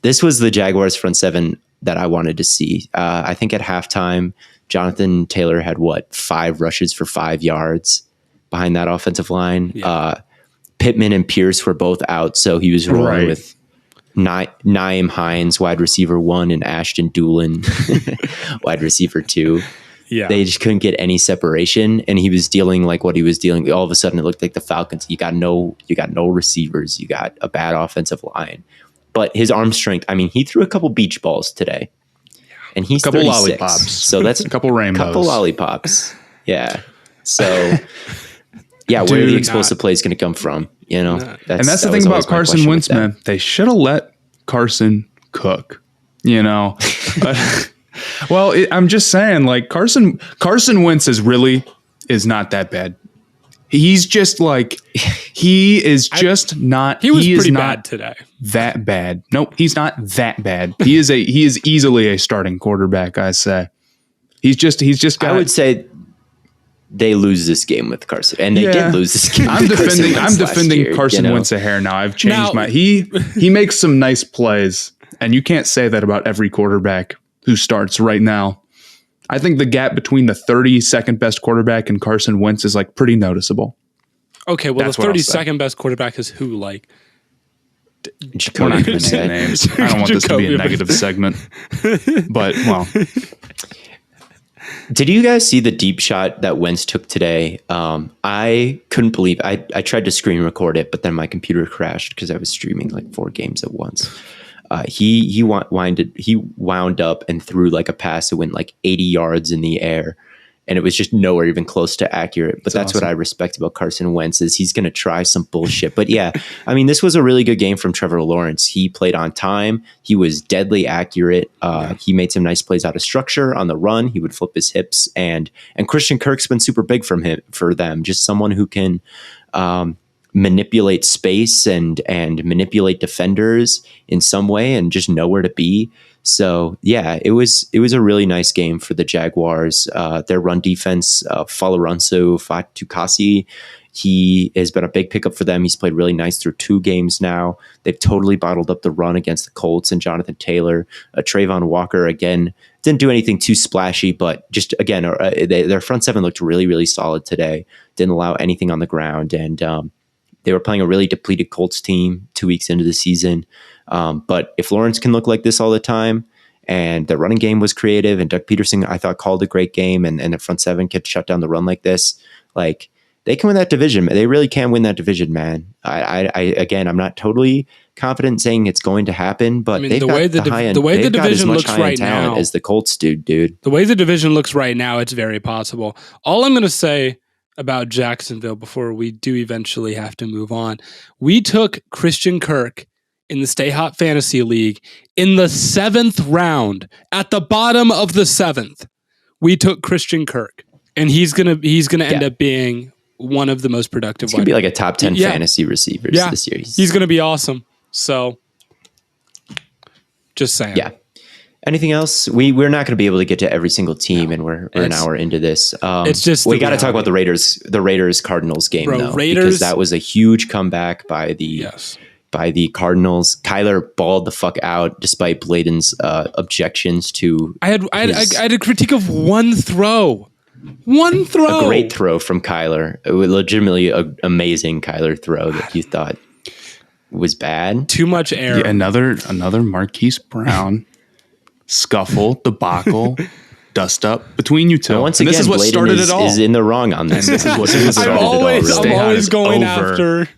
S3: this was the Jaguars front 7 that I wanted to see. I think at halftime, Jonathan Taylor had 5 rushes for 5 yards behind that offensive line. Yeah. Pittman and Pierce were both out, so he was rolling with Nyheim Hines, wide receiver 1, and Ashton Doolin, wide receiver 2. Yeah. They just couldn't get any separation, and he was dealing like what he was dealing. All of a sudden, it looked like the Falcons. You got no receivers. You got a bad offensive line, but his arm strength. I mean, he threw a couple beach balls today, and he's a couple 36, lollipops. So that's
S2: a couple rainbows,
S3: couple lollipops. Yeah. So yeah, where are the explosive plays going to come from? And
S2: that's the thing about Carson Wentz, man. They should have let Carson cook. But, well, I'm just saying, like Carson Wentz is not that bad. He's just like he is just not.
S1: He was pretty bad today.
S2: That bad? Nope, he's not that bad. He is easily a starting quarterback. I say he's just. I
S3: would say they lose this game with Carson, and they did lose this game.
S2: I'm defending Carson Wentz a hair now. I've changed he makes some nice plays, and you can't say that about every quarterback who starts right now. I think the gap between the 32nd best quarterback and Carson Wentz is like pretty noticeable.
S1: Okay, well, the 32nd best quarterback is who? Like,
S2: we're not going to say names. I don't want this to be a negative segment, but well.
S3: Did you guys see the deep shot that Wentz took today? I couldn't believe I tried to screen record it, but then my computer crashed because I was streaming like 4 games at once. He wound up and threw like a pass that went like 80 yards in the air, and it was just nowhere even close to accurate. But that's awesome. What I respect about Carson Wentz is he's going to try some bullshit. But yeah, I mean, this was a really good game from Trevor Lawrence. He played on time. He was deadly accurate. He made some nice plays out of structure on the run. He would flip his hips, and Christian Kirk's been super big for them. Just someone who can manipulate space and manipulate defenders in some way and just know where to be. So yeah, it was a really nice game for the Jaguars. Their run defense, Falaronso Fatukasi, he has been a big pickup for them. He's played really nice through 2 games now. They've totally bottled up the run against the Colts and Jonathan Taylor. Trayvon Walker, again, didn't do anything too splashy, but just, again, their front 7 looked really, really solid today. Didn't allow anything on the ground, and they were playing a really depleted Colts team 2 weeks into the season. But if Lawrence can look like this all the time, and the running game was creative, and Doug Peterson, I thought, called a great game, and the front 7 could shut down the run like this, like, they can win that division. They really can win that division, man. Again, I'm not totally confident saying it's going to happen, but they've got the high end.
S1: The way the division looks right now,
S3: as the Colts do, dude.
S1: The way the division looks right now, it's very possible. All I'm going to say about Jacksonville before we do eventually have to move on, we took Christian Kirk in the Stay Hot Fantasy League in the 7th round, at the bottom of the 7th. We took Christian Kirk, and he's gonna end up being one of the most productive.
S3: He's gonna be like a top 10 fantasy receivers this year.
S1: He's gonna be awesome. So, just saying.
S3: Yeah. Anything else? We're not going to be able to get to every single team, and we're an hour into this.
S1: It's just
S3: we got to talk about the Raiders Cardinals game, though, because that was a huge comeback by the Cardinals. Kyler balled the fuck out despite Bladen's objections to.
S1: I had a critique of one throw. A
S3: great throw from Kyler. It was legitimately an amazing Kyler throw that you thought was bad.
S1: Too much air.
S2: Yeah, another Marquise Brown scuffle, debacle, dust up between you two.
S3: Well, once again, this is what started it all. Is in the wrong on this. This is what started
S1: I'm always going after.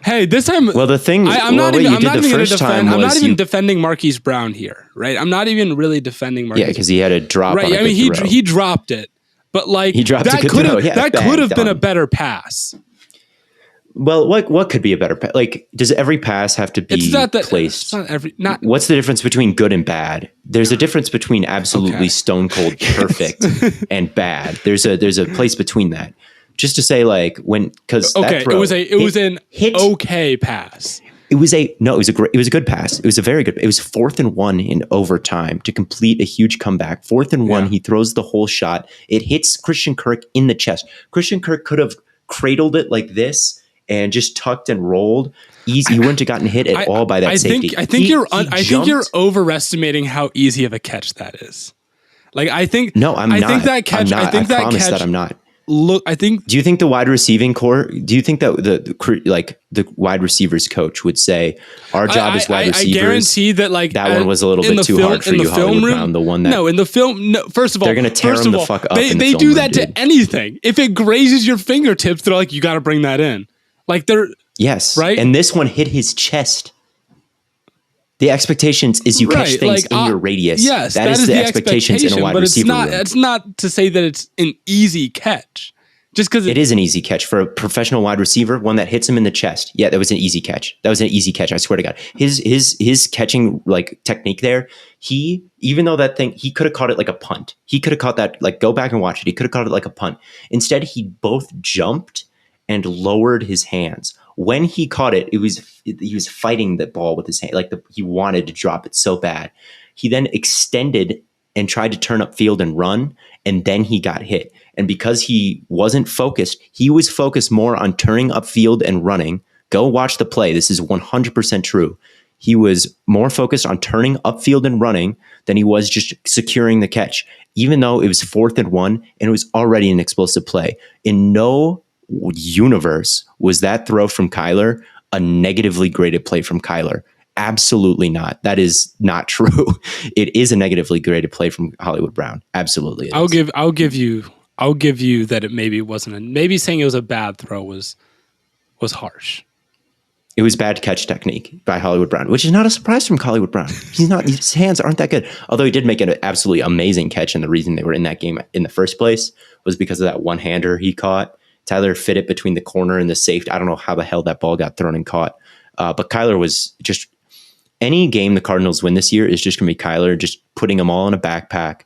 S1: Hey, this time.
S3: Well, the thing.
S1: I'm not even defending Marquise Brown here, right? I'm not even really defending Marquise.
S3: Yeah, because he had a drop.
S1: Right.
S3: I mean,
S1: he dropped it, but like
S3: he dropped
S1: that could have been a better pass.
S3: Well, what could be a better pass? Like, does every pass have to be placed? What's the difference between good and bad? There's a difference between absolutely stone cold perfect and bad. There's a place between that. Just to say, like, because
S1: it was an okay pass.
S3: It was a good pass. It was a very good. It was 4th and 1 in overtime to complete a huge comeback. 4th and 1, he throws the whole shot. It hits Christian Kirk in the chest. Christian Kirk could have cradled it like this and just tucked and rolled. Easy. He wouldn't have gotten hit at all by that safety.
S1: I think you're overestimating how easy of a catch that is. Like, I think
S3: no, I'm not.
S1: I think that catch.
S3: I promise that I'm not.
S1: Look, I think.
S3: Do you think the wide receiving core? Do you think that the wide receivers coach would say, "Our job as wide receivers"?
S1: I guarantee that that
S3: one was a little bit too hard for you, Hollywood Brown. The one that
S1: in the film. No, first of all,
S3: they're going to tear him the fuck up.
S1: They do that to anything. If it grazes your fingertips, they're like, "You got to bring that in." Like they're right.
S3: And this one hit his chest. The expectations is you catch things in your radius.
S1: Yes,
S3: that is the expectations in a wide receiver room.
S1: It's not to say that it's an easy catch. Just because
S3: it is an easy catch for a professional wide receiver, one that hits him in the chest. Yeah, that was an easy catch. I swear to God, his catching technique there. Even though that thing, he could have caught it like a punt. He could have caught that. Like, go back and watch it. He could have caught it like a punt. Instead, he both jumped and lowered his hands. When he caught it, he was fighting the ball with his hand. He wanted to drop it so bad. He then extended and tried to turn upfield and run, and then he got hit. And because he wasn't focused, he was focused more on turning upfield and running. Go watch the play. This is 100% true. He was more focused on turning upfield and running than he was just securing the catch, even though it was 4th and 1 and it was already an explosive play. In no universe was that throw from Kyler a negatively graded play from Kyler. Absolutely not. That is not true. It is a negatively graded play from Hollywood Brown. Absolutely.
S1: I'll give you that it maybe wasn't maybe saying it was a bad throw was harsh.
S3: It was bad catch technique by Hollywood Brown, which is not a surprise from Hollywood Brown. His hands aren't that good. Although he did make an absolutely amazing catch, and the reason they were in that game in the first place was because of that one-hander he caught. Tyler fit it between the corner and the safety. I don't know how the hell that ball got thrown and caught. But Kyler was just, any game the Cardinals win this year is just going to be Kyler just putting them all in a backpack,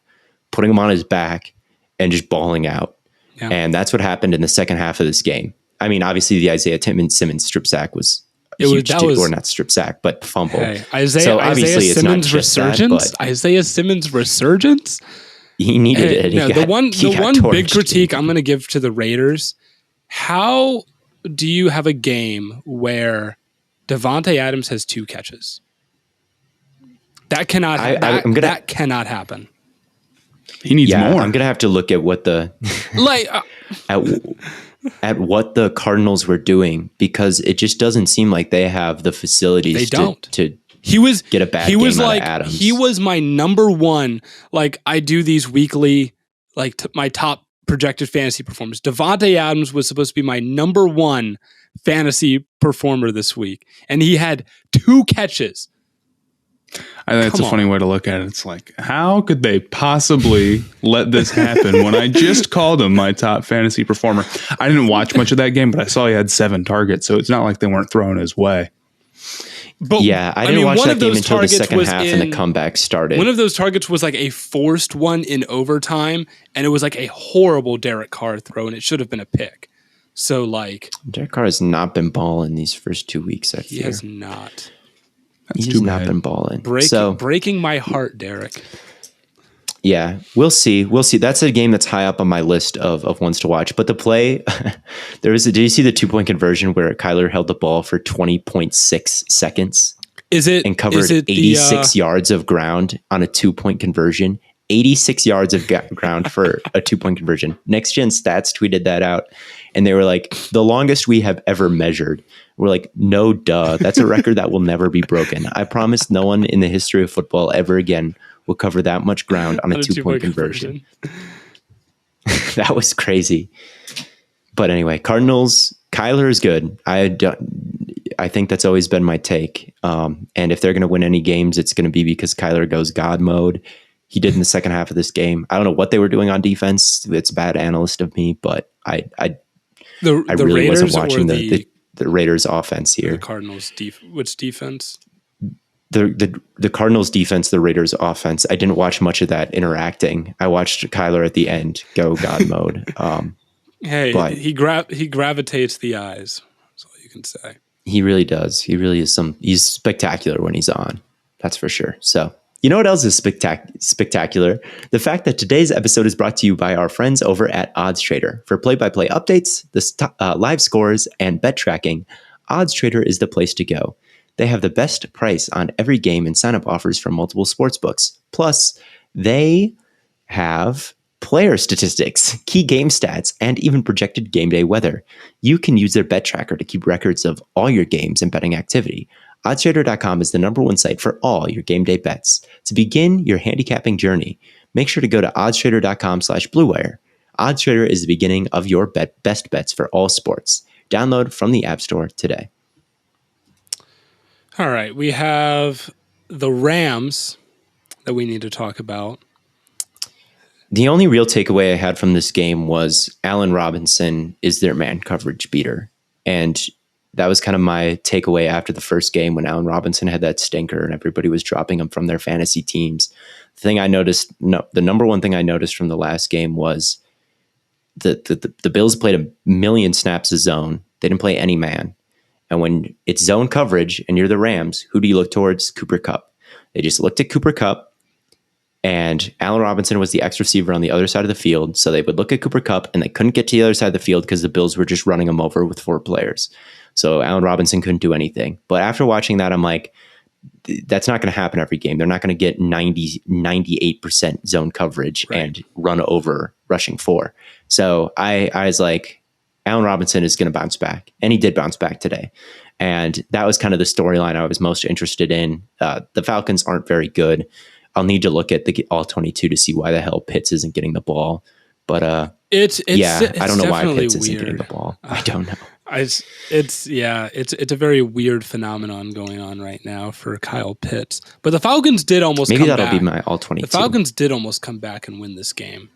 S3: putting them on his back, and just balling out. Yeah. And that's what happened in the second half of this game. I mean, obviously the Isaiah Simmons strip sack was or not strip sack, but fumble.
S1: Hey, Isaiah Simmons resurgence. Isaiah Simmons resurgence.
S3: He needed it.
S1: The one big critique I'm going to give to the Raiders: how do you have a game where Davante Adams has 2 catches? That cannot. That cannot happen.
S2: He needs more.
S3: I'm gonna have to look at what the at what the Cardinals were doing, because it just doesn't seem like they have the facilities.
S1: They don't.
S3: To get a bad.
S1: He was
S3: game
S1: like
S3: out of Adams.
S1: He was my number one. Like, I do these weekly, like my top projected fantasy performers. Davante Adams was supposed to be my number one fantasy performer this week, and he had 2 catches.
S2: I think that's a funny way to look at it. It's like, how could they possibly let this happen when I just called him my top fantasy performer? I didn't watch much of that game, but I saw he had 7 targets, so it's not like they weren't throwing his way.
S3: But yeah, I didn't watch that game until the second half and the comeback started.
S1: One of those targets was like a forced one in overtime, and it was like a horrible Derek Carr throw, and it should have been a pick. So, like,
S3: Derek Carr has not been balling these first 2 weeks.
S1: He has not.
S3: He's not been balling.
S1: Breaking my heart, Derek.
S3: Yeah, we'll see. That's a game that's high up on my list of ones to watch. But the play, did you see the 2-point conversion where Kyler held the ball for 20.6 seconds? And covered 86 yards of ground on a 2-point conversion? 86 yards of ground for a 2-point conversion. Next Gen Stats tweeted that out, and they were like, the longest we have ever measured. We're like, no, duh. That's a record that will never be broken. I promise no one in the history of football ever again will cover that much ground on a 2-point conversion. That was crazy. But anyway, Cardinals, Kyler is good. I think that's always been my take. And if they're going to win any games, it's going to be because Kyler goes God mode. He did in the second half of this game. I don't know what they were doing on defense. It's bad analyst of me, but I really
S1: Raiders
S3: wasn't watching the Raiders offense here.
S1: The Cardinals which defense?
S3: The Cardinals defense, the Raiders offense. I didn't watch much of that interacting. I watched Kyler at the end go God mode.
S1: Hey, he gravitates the eyes. That's all you can say.
S3: He really does. He really is he's spectacular when he's on. That's for sure. So, you know what else is spectacular? The fact that today's episode is brought to you by our friends over at OddsTrader. For play-by-play updates, live scores, and bet tracking, OddsTrader is the place to go. They have the best price on every game and sign-up offers from multiple sportsbooks. Plus, they have player statistics, key game stats, and even projected game day weather. You can use their bet tracker to keep records of all your games and betting activity. OddsTrader.com is the #1 site for all your game day bets. To begin your handicapping journey, make sure to go to oddstrader.com/bluewire. OddsTrader is the beginning of your best bets for all sports. Download from the App Store today.
S1: All right, we have the Rams that we need to talk about.
S3: The only real takeaway I had from this game was Allen Robinson is their man coverage beater. And that was kind of my takeaway after the first game when Allen Robinson had that stinker and everybody was dropping him from their fantasy teams. The number one thing I noticed from the last game was the Bills played a million snaps of zone. They didn't play any man. And when it's zone coverage and you're the Rams, who do you look towards? Cooper Kupp. They just looked at Cooper Kupp, and Allen Robinson was the X receiver on the other side of the field. So they would look at Cooper Kupp and they couldn't get to the other side of the field because the Bills were just running him over with 4 players. So Allen Robinson couldn't do anything. But after watching that, I'm like, that's not going to happen every game. They're not going to get 98% zone coverage and run over rushing 4. So I was like, Allen Robinson is going to bounce back. And he did bounce back today. And that was kind of the storyline I was most interested in. The Falcons aren't very good. I'll need to look at the all-22 to see why the hell Pitts isn't getting the ball. But I don't know why Pitts isn't getting the ball. I don't know.
S1: It's a very weird phenomenon going on right now for Kyle Pitts. But the Falcons did almost
S3: maybe
S1: come
S3: that'll
S1: back.
S3: Be my all-22.
S1: The Falcons did almost come back and win this game.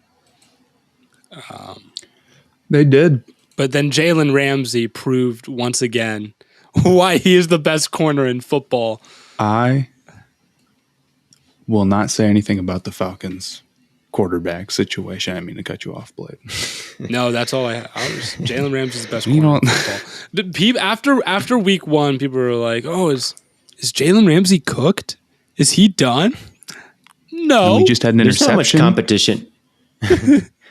S2: They did.
S1: But then Jalen Ramsey proved once again why he is the best corner in football.
S2: I will not say anything about the Falcons quarterback situation. I mean to cut you off, Blade.
S1: No, that's all I was Jalen Ramsey's the best corner in football. After week 1, people were like, "Oh, is Jalen Ramsey cooked? Is he done?" No,
S2: and we just had an interception.
S3: There's not much competition.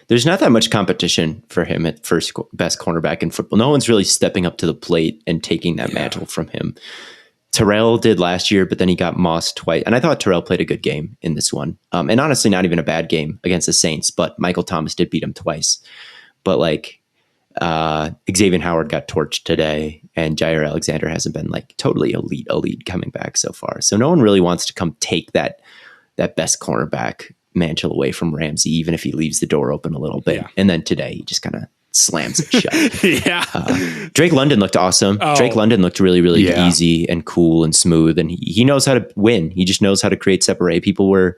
S3: There's not that much competition for him at first best cornerback in football. No one's really stepping up to the plate and taking that mantle from him. Terrell did last year, but then he got mossed twice. And I thought Terrell played a good game in this one. And honestly, not even a bad game against the Saints, but Michael Thomas did beat him twice. But like Xavier Howard got torched today, and Jair Alexander hasn't been like totally elite coming back so far. So no one really wants to come take that best cornerback mantle away from Ramsey, even if he leaves the door open a little bit. Yeah. And then today he just kind of slams it shut. Drake London looked awesome. Drake London looked really, really easy and cool and smooth. And he knows how to win. He just knows how to create separate. People were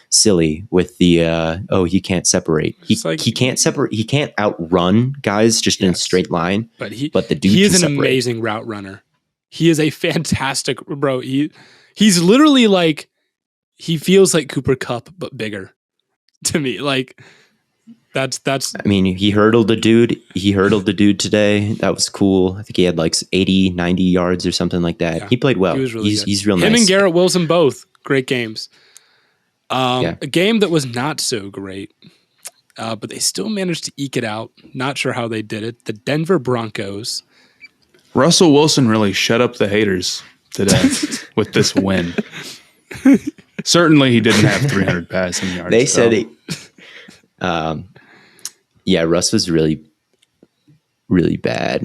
S3: silly with the, he can't separate. He can't separate. He can't outrun guys just in a straight line. But the dude
S1: he is an amazing route runner. He is a fantastic, bro. He's literally like, he feels like Cooper Kupp, but bigger to me. Like that's.
S3: I mean, he hurdled a dude. Today. That was cool. I think he had like 80, 90 yards or something like that. Yeah, he played well. He was really he's real nice.
S1: Him and Garrett Wilson both great games. A game that was not so great, but they still managed to eke it out. Not sure how they did it. The Denver Broncos.
S2: Russell Wilson really shut up the haters today with this win. Certainly, he didn't have 300 passing yards.
S3: They said he. Russ was really, really bad.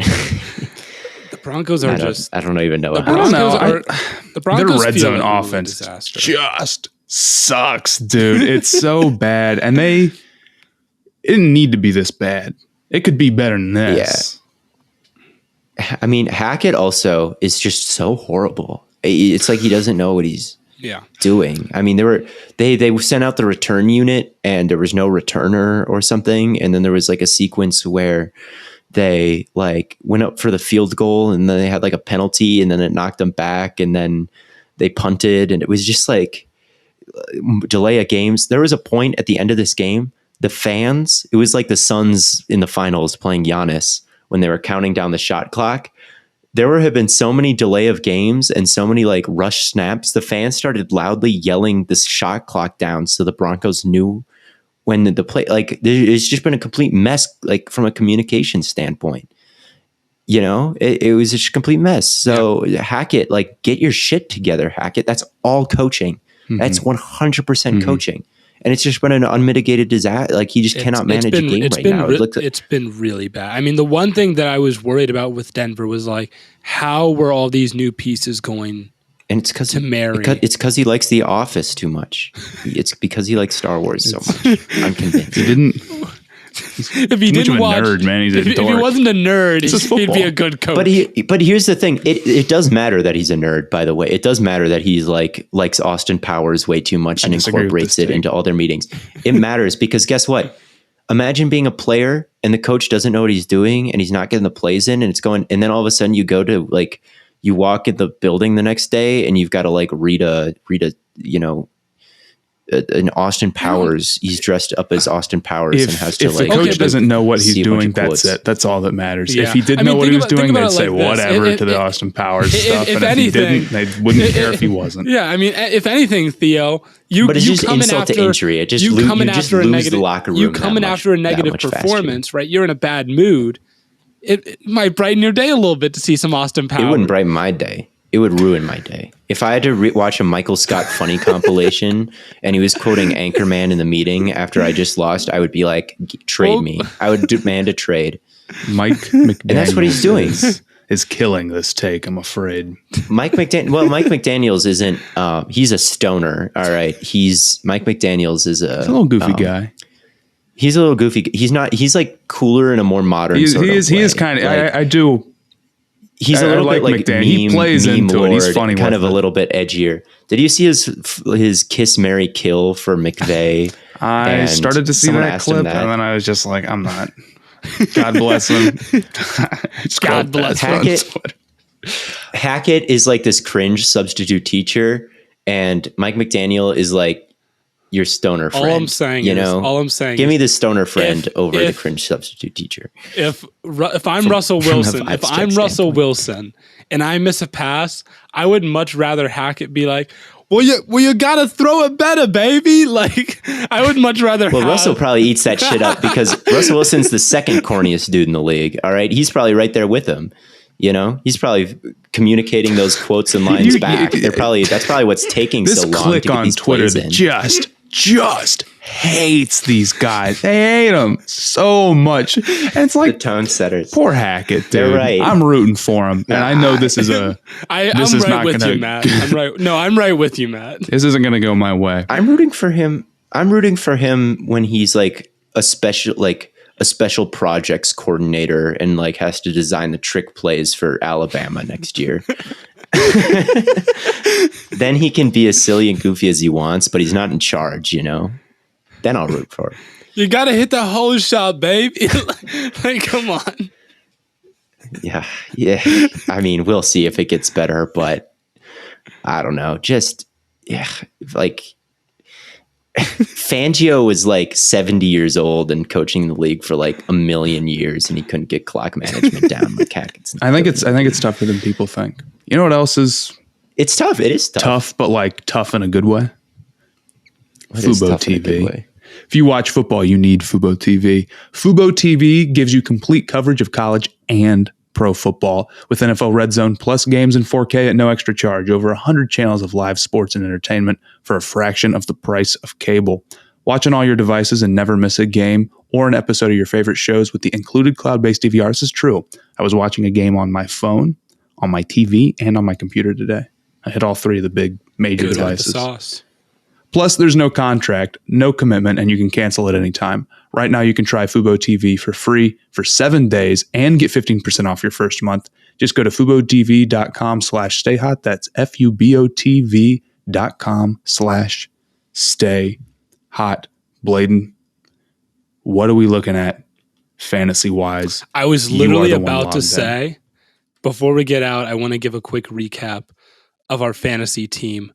S1: The Broncos are just.
S3: I don't even know.
S1: The Broncos
S2: their red zone offense just sucks, dude. It's so bad, and it didn't need to be this bad. It could be better than this.
S3: Yeah. I mean, Hackett also is just so horrible. It's like he doesn't know what he's doing. I mean, they sent out the return unit and there was no returner or something, and then there was like a sequence where they like went up for the field goal and then they had like a penalty and then it knocked them back and then they punted, and it was just like delay of games. There was a point at the end of this game, the fans, it was like the Suns in the finals playing Giannis when they were counting down the shot clock. There have been so many delay of games and so many like rush snaps. The fans started loudly yelling the shot clock down, so the Broncos knew when the play. Like it's just been a complete mess, like from a communication standpoint. You know, it was just a complete mess. So Hackett, like, get your shit together, Hackett. That's all coaching. Mm-hmm. That's 100% coaching. And it's just been an unmitigated disaster. Like, he just cannot manage a game right now.
S1: It's been really bad. I mean, the one thing that I was worried about with Denver was, like, how were all these new pieces going to marry?
S3: It's because he likes The Office too much. It's because he likes Star Wars so much. I'm convinced.
S2: He didn't...
S1: If he didn't watch, nerd, man. He's a dork. If he wasn't a nerd, he'd be a good coach.
S3: But here's the thing: it does matter that he's a nerd. By the way, it does matter that he's likes Austin Powers way too much and incorporates it into all their meetings. It matters because guess what? Imagine being a player and the coach doesn't know what he's doing and he's not getting the plays in, and it's going. And then all of a sudden, you go to you walk in the building the next day and you've got to read a an Austin Powers. He's dressed up as Austin Powers and has to
S2: if the coach doesn't know what he's doing, that's it. That's all that matters. Yeah. If he did know what he was doing, they'd say whatever to the Austin Powers stuff. And if he didn't, they wouldn't care if he wasn't.
S1: Yeah, I mean, if anything, Theo,
S3: but it's just insult to injury. It just you lose the locker room.
S1: You coming after a negative performance, right? You're in a bad mood. It might brighten your day a little bit to see some Austin Powers.
S3: It wouldn't brighten my day. It would ruin my day. If I had to watch a Michael Scott funny compilation and he was quoting Anchorman in the meeting after I just lost, I would be like, trade me. I would demand a trade.
S2: Mike McDaniel.
S3: And that's what he's doing.
S2: is killing this take, I'm afraid.
S3: Mike McDaniels isn't. He's a stoner. All right. Mike McDaniels is
S2: He's a little goofy guy.
S3: He's a little goofy. He's not. He's like cooler in a more modern.
S2: He
S3: sort of
S2: is. He
S3: way.
S2: is kind of.
S3: Like,
S2: I do.
S3: He's a little bit like
S2: McDaniel. He plays into
S3: Lord,
S2: it. He's funny.
S3: Kind of
S2: it.
S3: a little bit edgier. Did you see his kiss, marry, kill for McVay?
S2: I started to see that clip, and then I was just like, I'm not. God bless him.
S1: God bless
S3: Hackett is like this cringe substitute teacher, and Mike McDaniel is like your stoner friend.
S1: All I'm saying
S3: give me the stoner friend over the cringe substitute teacher.
S1: If I'm Russell Wilson, and I miss a pass, I would much rather Hackett be like, well, you gotta throw it better, baby. Like, I would much rather.
S3: Well, Russell probably eats that shit up because Russell Wilson's the second corniest dude in the league. All right, he's probably right there with him. You know, he's probably communicating those quotes and lines back. That's probably what's taking so long. This
S2: click on Twitter that just hates these guys. They hate them so much. And it's like
S3: the tone setters.
S2: Poor Hackett, dude.
S3: They're right.
S2: I'm rooting for him, and I know this is a.
S1: I'm right with you, Matt. I'm right with you, Matt.
S2: This isn't going to go my way.
S3: I'm rooting for him. I'm rooting for him when he's like a special projects coordinator and like has to design the trick plays for Alabama next year. Then he can be as silly and goofy as he wants, but he's not in charge, you know? Then I'll root for him.
S1: You got to hit the whole shot, baby. Like, come on.
S3: Yeah. I mean, we'll see if it gets better, but I don't know. Just, like Fangio was like 70 years old and coaching the league for like a million years, and he couldn't get clock management down. Like Hackett's.
S2: I think it's tougher than people think. You know what else is?
S3: It's tough. It is tough.
S2: Tough, but like tough in a good way.
S3: Fubo
S2: TV. If you watch football, you need Fubo TV. Fubo TV gives you complete coverage of college and pro football with NFL Red Zone plus games in 4K at no extra charge. Over 100 channels of live sports and entertainment for a fraction of the price of cable. Watch on all your devices and never miss a game or an episode of your favorite shows with the included cloud-based DVR. This is true. I was watching a game on my phone, on my TV, and on my computer today. I hit all three of the big major devices. Plus, there's no contract, no commitment, and you can cancel at any time. Right now, you can try Fubo TV for free for 7 days and get 15% off your first month. Just go to FuboTV.com/stayhot. That's FUBOTV.com/stayhot. Bladen, what are we looking at fantasy-wise?
S1: I was literally about to say, before we get out, I want to give a quick recap of our fantasy team.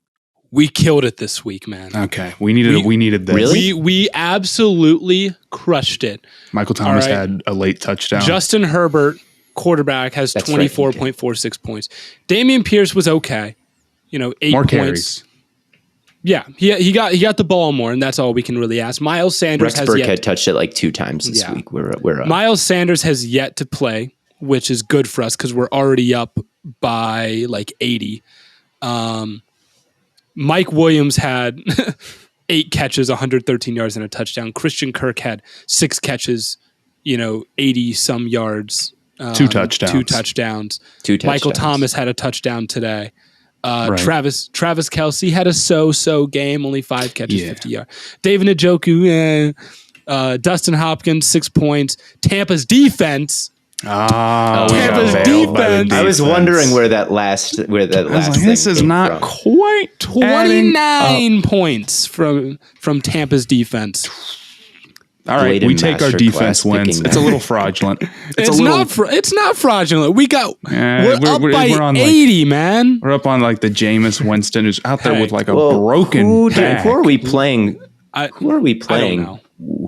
S1: We killed it this week, man.
S2: Okay, we needed this.
S3: Really?
S1: We absolutely crushed it.
S2: Michael Thomas had a late touchdown.
S1: Justin Herbert, quarterback, has 24.46 points. Dameon Pierce was okay. 8
S2: more
S1: points.
S2: Carries.
S1: Yeah, he got the ball more, and that's all we can really ask. Miles Sanders
S3: Rex Burkhead touched it like 2 times this week. We're up.
S1: Miles Sanders has yet to play, which is good for us because we're already up by like 80. Mike Williams had 8 catches, 113 yards, and a touchdown. Christian Kirk had 6 catches, 80 some yards.
S2: 2 touchdowns.
S3: 2 touchdowns.
S1: Michael Thomas had a touchdown today. Travis Kelce had a so game, only 5 catches, 50 yards. David Njoku, Dustin Hopkins, 6 points. Tampa's defense.
S2: Tampa's
S1: defense.
S3: I was wondering where that last
S2: this is not quite
S1: 29 points from Tampa's defense.
S2: All right, we take our defense wins. It's a little fraudulent.
S1: It's not fraudulent. We're up by 80, man.
S2: We're up on like the Jameis Winston who's out there with like a broken back.
S3: Who are we playing?
S1: I don't know.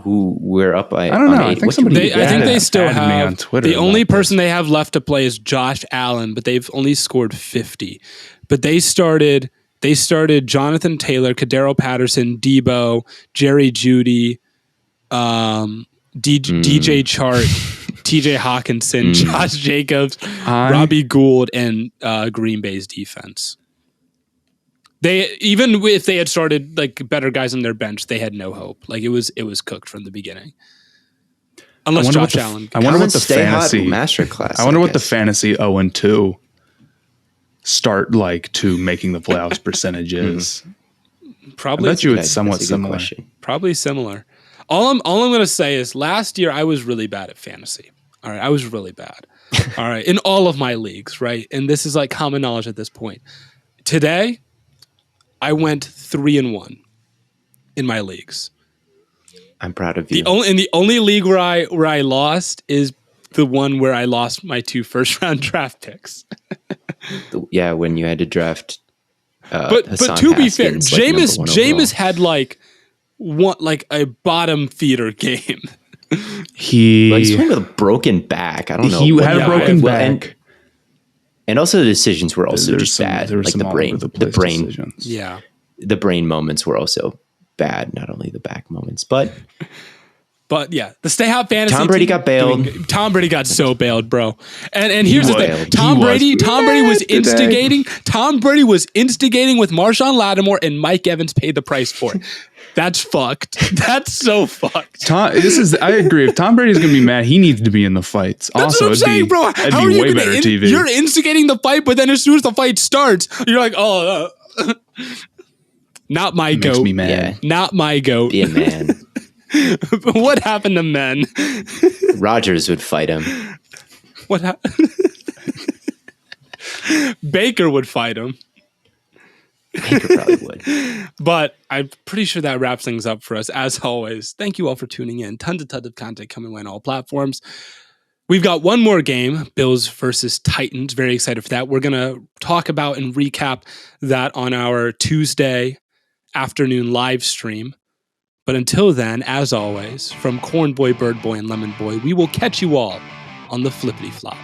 S3: Who we're up by?
S2: I don't know. I think
S1: they still have
S2: me on Twitter.
S1: The only person they have left to play is Josh Allen, but they've only scored 50. But they started Jonathan Taylor, Kadero Patterson, Debo, Jerry Jeudy, DJ Chark, TJ Hawkinson, Josh Jacobs, Robbie Gould, and Green Bay's defense. Even if they had started like better guys on their bench, they had no hope. Like it was cooked from the beginning. Unless Josh Allen.
S2: I wonder what the
S3: Stay Hot
S2: fantasy
S3: masterclass.
S2: I wonder what the fantasy 0-2 start like to making the playoffs percentages.
S1: Probably.
S2: I bet you it's somewhat similar.
S3: Question.
S1: Probably similar. All I'm going to say is last year I was really bad at fantasy. All right, I was really bad. All right, in all of my leagues, right? And this is like common knowledge at this point. Today, I went 3-1 in my leagues.
S3: I'm proud of you.
S1: The only league where I lost is the one where I lost my 2 first-round draft picks.
S3: Yeah, when you had to draft.
S1: But to be fair, Jameis had like a bottom feeder game.
S3: He's playing with a broken back. I don't know.
S2: He had a broken back.
S3: And also the decisions were also just bad. Like the brain
S2: decisions.
S1: Yeah.
S3: The brain moments were also bad, not only the back moments. But
S1: yeah, the Stay Hot fantasy.
S3: Tom Brady got bailed.
S1: Tom Brady got so bailed, bro. And here's the thing: Tom Brady was instigating. Tom Brady was instigating with Marshawn Lattimore, and Mike Evans paid the price for it. That's fucked. That's so fucked.
S2: I agree. If Tom Brady's gonna be mad, he needs to be in the fights.
S1: That's
S2: also,
S1: what I'm saying, bro.
S2: It'd be way better TV.
S1: You're instigating the fight, but then as soon as the fight starts, you're like, oh, not my goat.
S2: Makes me mad.
S3: Yeah.
S1: Not my goat.
S3: Be a man.
S1: What happened to men?
S3: Rodgers would fight him.
S1: What happened? Baker would fight him.
S3: Baker probably would.
S1: But I'm pretty sure that wraps things up for us. As always, thank you all for tuning in. Tons of content coming on all platforms. We've got one more game, Bills versus Titans. Very excited for that. We're going to talk about and recap that on our Tuesday afternoon live stream. But until then, as always, from Corn Boy, Bird Boy, and Lemon Boy, we will catch you all on the flippity flop.